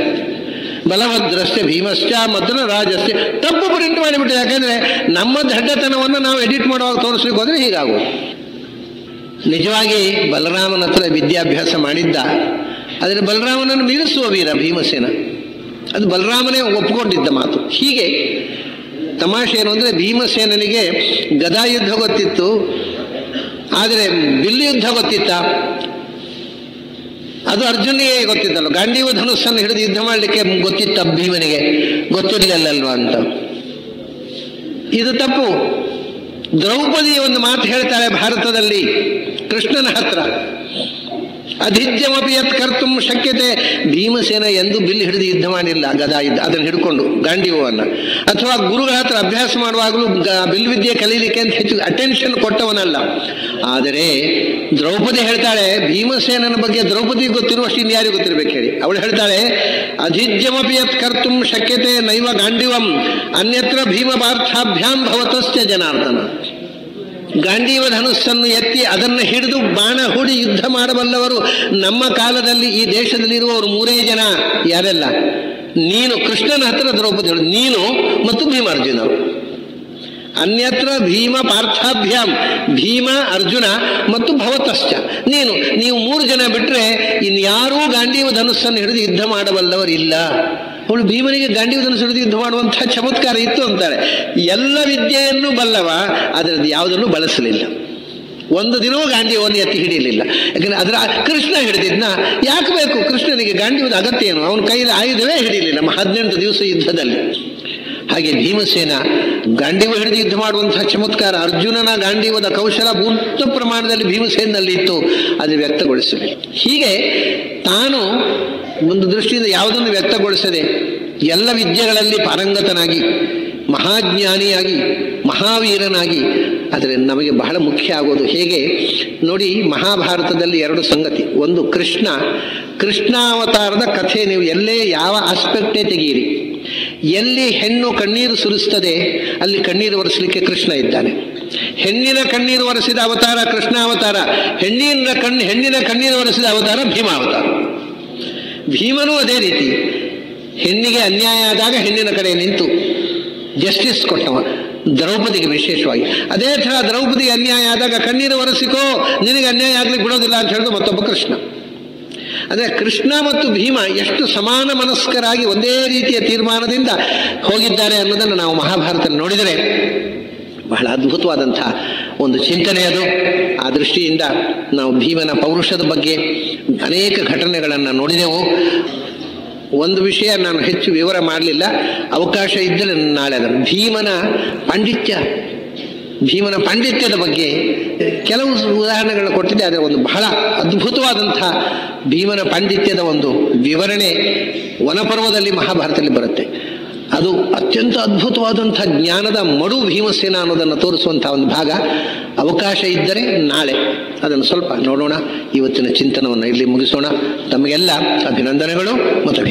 ಬಲಭದ್ರಶ್ಚ ಭೀಮಶ್ಚ ಮದ್ರರಾಜಶ್ಚ ತಪ್ಪು ಪ್ರಿಂಟ್ ಮಾಡಿಬಿಟ್ಟಿದೆ. ಯಾಕಂದ್ರೆ ನಮ್ಮ ದಡ್ಡತನವನ್ನು ನಾವು ಎಡಿಟ್ ಮಾಡುವಾಗ ತೋರಿಸ್ಲಿಕ್ಕೆ ಹೋದ್ರೆ ಹೀಗಾಗುವುದು. ನಿಜವಾಗಿ ಬಲರಾಮನ ಹತ್ರ ವಿದ್ಯಾಭ್ಯಾಸ ಮಾಡಿದ್ದ, ಆದರೆ ಬಲರಾಮನನ್ನು ಮೀರಿಸುವ ವೀರ ಭೀಮಸೇನ. ಅದು ಬಲರಾಮನೇ ಒಪ್ಪಿಕೊಂಡಿದ್ದ ಮಾತು. ಹೀಗೆ ತಮಾಷೆ ಏನು ಅಂದರೆ, ಭೀಮಸೇನನಿಗೆ ಗದಾ ಯುದ್ಧ ಗೊತ್ತಿತ್ತು, ಆದರೆ ಬಿಲ್ಲು ಯುದ್ಧ ಗೊತ್ತಿತ್ತ? ಅದು ಅರ್ಜುನಿಗೆ ಗೊತ್ತಿತ್ತಲ್ಲ. ಗಾಂಡೀವ ಧನುಸ್ಸನ್ನು ಹಿಡಿದು ಯುದ್ಧ ಮಾಡಲಿಕ್ಕೆ ಗೊತ್ತಿತ್ತ ಭೀಮನಿಗೆ? ಗೊತ್ತಿರಲಿಲ್ಲಲ್ವಾ ಅಂತ. ಇದು ತಪ್ಪು. ದ್ರೌಪದಿ ಒಂದು ಮಾತು ಹೇಳ್ತಾಳೆ ಭಾರತದಲ್ಲಿ ಕೃಷ್ಣನ ಹತ್ರ, ಅಧಿಜ್ಯಮಪಿ ಯತ್ ಕರ್ತುಂ ಶಕ್ಯತೆ. ಭೀಮಸೇನ ಎಂದು ಬಿಲ್ ಹಿಡಿದು ಯುದ್ಧ ಮಾಡಿಲ್ಲ, ಗದಾ ಯುದ್ಧ ಅದನ್ನು ಹಿಡ್ಕೊಂಡು ಗಾಂಡೀವವನ್ನು. ಅಥವಾ ಗುರುಗಳ ಹತ್ರ ಅಭ್ಯಾಸ ಮಾಡುವಾಗಲೂ ಬಿಲ್ ವಿದ್ಯೆ ಕಲೀಲಿಕ್ಕೆ ಅಂತ ಹೆಚ್ಚು ಅಟೆನ್ಷನ್ ಕೊಟ್ಟವನಲ್ಲ. ಆದರೆ ದ್ರೌಪದಿ ಹೇಳ್ತಾಳೆ, ಭೀಮಸೇನನ ಬಗ್ಗೆ ದ್ರೌಪದಿಗೆ ಗೊತ್ತಿರುವಷ್ಟು ಇನ್ಯಾರಿಗೂ ಗೊತ್ತಿರ್ಬೇಕು ಹೇಳಿ. ಅವಳು ಹೇಳ್ತಾಳೆ, ಅಧಿಜ್ಯಮಪಿ ಯತ್ ಕರ್ತುಂ ಶಕ್ಯತೆ ನೈವ ಗಾಂಡೀವಂ ಅನ್ಯತ್ರ ಭೀಮ ಪಾರ್ಥಾಭ್ಯಾಂ ಭವತಶ್ಚ ಜನಾರ್ದನ. ಗಾಂಡೀವ ಧನುಸ್ಸನ್ನು ಎತ್ತಿ ಅದನ್ನು ಹಿಡಿದು ಬಾಣ ಹೂಡಿ ಯುದ್ಧ ಮಾಡಬಲ್ಲವರು ನಮ್ಮ ಕಾಲದಲ್ಲಿ ಈ ದೇಶದಲ್ಲಿರುವವರು 3 ಜನ. ಯಾರೆಲ್ಲ? ನೀನು, ಕೃಷ್ಣನ ಹತ್ರ ದ್ರೌಪದಿ, ನೀನು ಮತ್ತು ಭೀಮಾರ್ಜುನರು. ಅನ್ಯತ್ರ ಭೀಮ ಪಾರ್ಥಾಭ್ಯಾಂ, ಭೀಮ ಅರ್ಜುನ ಮತ್ತು ಭವತಶ್ಚ, ನೀವು 3 ಜನ ಬಿಟ್ಟರೆ ಇನ್ಯಾರೂ ಗಾಂಡೀವ ಧನುಸ್ಸನ್ನು ಹಿಡಿದು ಯುದ್ಧ ಮಾಡಬಲ್ಲವರಿಲ್ಲ. ಅವಳು ಭೀಮನಿಗೆ ಗಾಂಡೀವ ಧನುಸ್ಸು ಹಿಡಿದು ಯುದ್ಧ ಮಾಡುವಂತಹ ಚಮತ್ಕಾರ ಇತ್ತು ಅಂತಾಳೆ. ಎಲ್ಲ ವಿದ್ಯೆಯನ್ನು ಬಲ್ಲವ, ಅದರದ್ದು ಯಾವುದನ್ನು ಬಳಸಲಿಲ್ಲ. ಒಂದು ದಿನವೂ ಗಾಂಡೀವವನ್ನು ಎತ್ತಿ ಹಿಡಿಯಲಿಲ್ಲ. ಯಾಕಂದರೆ ಅದರ ಕೃಷ್ಣ ಹಿಡಿದಿದ್ನ ಯಾಕೆ ಬೇಕು? ಕೃಷ್ಣನಿಗೆ ಗಾಂಡೀವದ ಅಗತ್ಯ ಏನು? ಅವನ ಕೈಯಲ್ಲಿ ಆಯುಧವೇ ಹಿಡಿಯಲಿಲ್ಲ 18 ದಿವಸ ಯುದ್ಧದಲ್ಲಿ. ಹಾಗೆ ಭೀಮಸೇನ ಗಾಂಡೀವ ಹಿಡಿದು ಯುದ್ಧ ಮಾಡುವಂತಹ ಚಮತ್ಕಾರ, ಅರ್ಜುನನ ಗಾಂಡೀವದ ಕೌಶಲ ಪೂರ್ಣ ಪ್ರಮಾಣದಲ್ಲಿ ಭೀಮಸೇನಲ್ಲಿ ಇತ್ತು, ಅದು ವ್ಯಕ್ತಗೊಳಿಸಲಿ. ಹೀಗೆ ತಾನು ಒಂದು ದೃಷ್ಟಿಯಿಂದ ಯಾವುದನ್ನು ವ್ಯಕ್ತಗೊಳಿಸದೆ ಎಲ್ಲ ವಿದ್ಯೆಗಳಲ್ಲಿ ಪಾರಂಗತನಾಗಿ, ಮಹಾಜ್ಞಾನಿಯಾಗಿ, ಮಹಾವೀರನಾಗಿ. ಆದರೆ ನಮಗೆ ಬಹಳ ಮುಖ್ಯ ಆಗೋದು ಹೇಗೆ ನೋಡಿ, ಮಹಾಭಾರತದಲ್ಲಿ 2 ಸಂಗತಿ. ಒಂದು ಕೃಷ್ಣಾವತಾರದ ಕಥೆ. ನೀವು ಎಲ್ಲೇ ಯಾವ ಆಸ್ಪೆಕ್ಟೇ ತೆಗೀರಿ, ಎಲ್ಲಿ ಹೆಣ್ಣು ಕಣ್ಣೀರು ಸುರಿಸ್ತದೆ ಅಲ್ಲಿ ಕಣ್ಣೀರು ಒರೆಸಲಿಕ್ಕೆ ಕೃಷ್ಣ ಇದ್ದಾನೆ. ಹೆಣ್ಣಿನ ಕಣ್ಣೀರು ಒರೆಸಿದ ಅವತಾರ ಕೃಷ್ಣಾವತಾರ, ಹೆಣ್ಣಿನ ಕಣ್ಣೀರು ಒರೆಸಿದ ಅವತಾರ ಭೀಮಾವತಾರ. ಭೀಮನೂ ಅದೇ ರೀತಿ ಹೆಣ್ಣಿಗೆ ಅನ್ಯಾಯ ಆದಾಗ ಹೆಣ್ಣಿನ ಕಡೆ ನಿಂತು ಜಸ್ಟಿಸ್ ಕೊಟ್ಟವ, ದ್ರೌಪದಿಗೆ ವಿಶೇಷವಾಗಿ. ಅದೇ ಥರ ದ್ರೌಪದಿಗೆ ಅನ್ಯಾಯ ಆದಾಗ ಕಣ್ಣೀರು ಒರೆಸಿಕೋ, ನಿನಗೆ ಅನ್ಯಾಯ ಆಗ್ಲಿಕ್ಕೆ ಬಿಡೋದಿಲ್ಲ ಅಂತ ಹೇಳಿದ್ರು ಮತ್ತೊಬ್ಬ ಕೃಷ್ಣ. ಅಂದರೆ ಕೃಷ್ಣ ಮತ್ತು ಭೀಮ ಎಷ್ಟು ಸಮಾನ ಮನಸ್ಕರಾಗಿ ಒಂದೇ ರೀತಿಯ ತೀರ್ಮಾನದಿಂದ ಹೋಗಿದ್ದಾರೆ ಅನ್ನೋದನ್ನು ನಾವು ಮಹಾಭಾರತ ನೋಡಿದರೆ ಬಹಳ ಅದ್ಭುತವಾದಂಥ ಒಂದು ಚಿಂತನೆ ಅದು. ಆ ದೃಷ್ಟಿಯಿಂದ ನಾವು ಭೀಮನ ಪೌರುಷದ ಬಗ್ಗೆ ಅನೇಕ ಘಟನೆಗಳನ್ನು ನೋಡಿದೆವು. ಒಂದು ವಿಷಯ ನಾನು ಹೆಚ್ಚು ವಿವರ ಮಾಡಲಿಲ್ಲ, ಅವಕಾಶ ಇದ್ದರೆ ನಾಳೆ ಅದನ್ನು ಭೀಮನ ಪಾಂಡಿತ್ಯದ ಬಗ್ಗೆ ಕೆಲವು ಉದಾಹರಣೆಗಳನ್ನು ಕೊಟ್ಟಿದ್ದೆ. ಆದರೆ ಒಂದು ಬಹಳ ಅದ್ಭುತವಾದಂಥ ಭೀಮನ ಪಾಂಡಿತ್ಯದ ಒಂದು ವಿವರಣೆ ವನಪರ್ವದಲ್ಲಿ ಮಹಾಭಾರತದಲ್ಲಿ ಬರುತ್ತೆ. ಅದು ಅತ್ಯಂತ ಅದ್ಭುತವಾದಂಥ ಜ್ಞಾನದ ಮಡು ಭೀಮಸೇನ ಅನ್ನೋದನ್ನು ತೋರಿಸುವಂಥ ಒಂದು ಭಾಗ. ಅವಕಾಶ ಇದ್ದರೆ ನಾಳೆ ಅದನ್ನು ಸ್ವಲ್ಪ ನೋಡೋಣ. ಇವತ್ತಿನ ಚಿಂತನವನ್ನು ಇಲ್ಲಿ ಮುಗಿಸೋಣ. ತಮಗೆಲ್ಲ ಅಭಿನಂದನೆಗಳು ಮತ್ತು